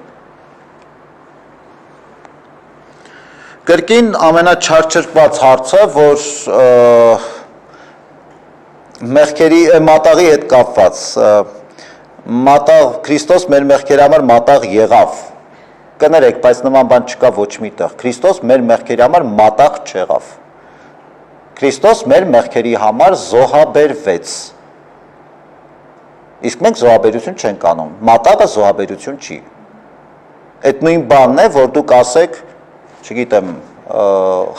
Կրկին ամենաչարչրկված հարցը, որ մեղքերի մատաղի հետ կապված, Քրիստոս մեր մեղքերի համար մատաղ եղավ, կներեք, բայց նման բան չկա ոչ մի տեղ, Քրիստոս մեր մեղքերի համար մատաղ չեղավ, Քրիստոս մեր մեղքերի համար զոհաբերվեց, իսկ մենք զոհաբերություն չենք անում, մատաղը զոհաբերություն չի, այդ նույն բանն է, որ դուք ասեք, չգիտեմ,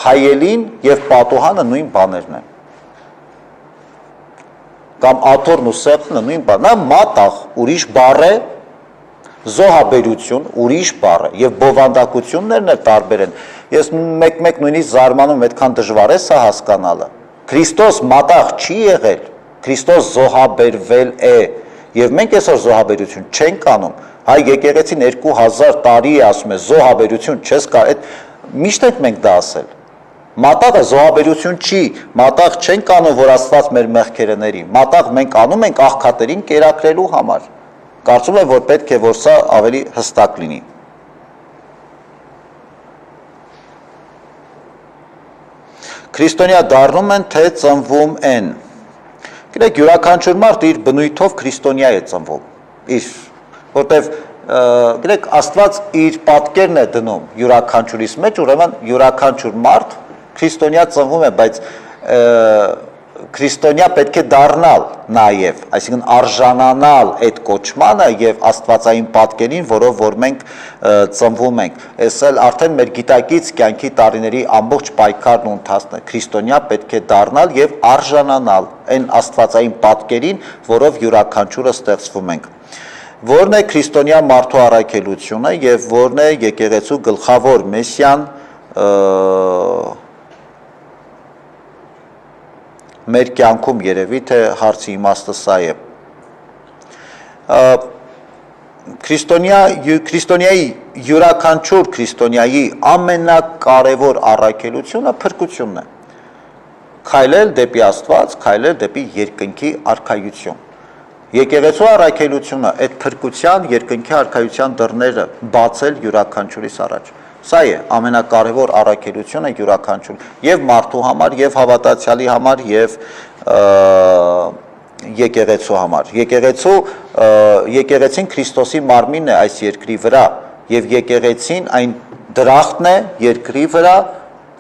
հայելին և պատուհանը նույն բաներն են, կամ աթոռն ու սեղանը նույն բանն է, մատաղ, ուրիշ բառ է, Զոհաբերություն, ուրիշ բառը եւ բովանդակություններն էլ տարբեր են։ Ես մեկ-մեկ նույնիսկ զարմանում այդքան դժվար է սա հասկանալը։ Քրիստոս մատաղ չի եղել, Քրիստոս զոհաբերվել է եւ մենք այսօր զոհաբերություն չենք անում։ Հայ եկեղեցին 2000 տարի է ասում է զոհաբերություն չես կա, այդ միշտ ենք մենք դա ասել։ Մատաղը զոհաբերություն չի, մատաղ չենք անում, որ Աստված մեր մեղքերը ների։ Մատաղ մենք անում ենք աղքատերին կերակրելու համար։ Կարծում եմ, որ պետք է, որ սա ավելի հստակ լինի։ Քրիստոնյա դառնում են, թե ծնվում են։ Գիտեք, յուրաքանչյուր մարդ իր բնույթով քրիստոնյա է ծնվում։ Որտեվ գիտեք, Աստված իր պատկերն է դնում յուրաքանչյուրիս մեջ, ուրեմն յուրաքանչյուր մարդ քրիստոնյա ծնվում է, բայց քրիստոնյա պետք է դառնալ նաև, այսինքն արժանանալ այդ կոչմանը եւ աստվածային պատկերին, որով որ մենք ծնվում ենք։ Այս էլ արդեն մեր գիտակից կյանքի տարիների ամբողջ պայքարն ու ընթացն է։ Քրիստոնյա պետք է դառնալ եւ արժանանալ այն աստվածային պատկերին, որով յուրաքանչյուրը ստեղծվում ենք։ Որն է քրիստոնյա մարդու առաքելությունը եւ որն է եկեղեցու գլխավոր մեսիան մեր կյանքում երևի թե հարցի իմաստը սա է։ Քրիստոնյայի յուրաքանչյուր քրիստոնյայի ամենակարևոր առաքելությունը փրկությունն է։ Քայլել դեպի Աստված, քայլել դեպի երկնքի արքայություն։ Եկեղեցու առաքելությունը այդ փրկության երկնքի արքայության դռները բացել յուրաքանչյուրիս առաջ։ Սա է ամենակարևոր առաքելությունը յուրաքանչյուր եւ մարդու համար, եւ հավատացյալի համար, եւ եկեղեցու համար։ Եկեղեցին Քրիստոսի մարմինն է այս երկրի վրա, եւ եկեղեցին այն դրախտն է երկրի վրա,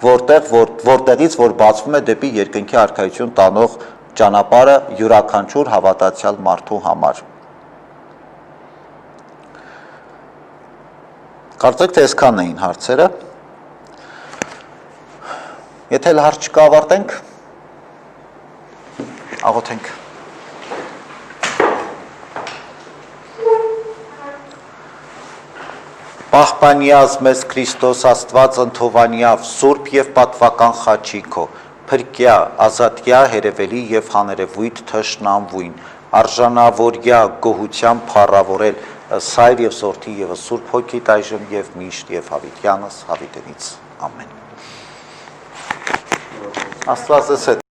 որտեղից որ բացվում է դեպի երկնքի արքայություն տանող ճանապարհը յուրաքանչյուր հավատացյալ մարդու համար։ Կարծեք թե այսքանն էին հարցերը։ Եթե հարց չկա, ավարտենք, աղոթենք։ Պահպանյազ մեզ Քրիստոս Աստված ընթովանյավ, սուրբ եւ պատվական խաչիկո, փրկյա, ազատյա, հերևելի եւ հաներևույթ թշնամվույն, արժանավորյա գոհության փառավորել Սայր եւ Սորթի եւ Սուրբ Հոգիտ այժմ եւ միշտ եւ հավիտյանս հավիտենից ամեն։ Աստված ձեզ հետ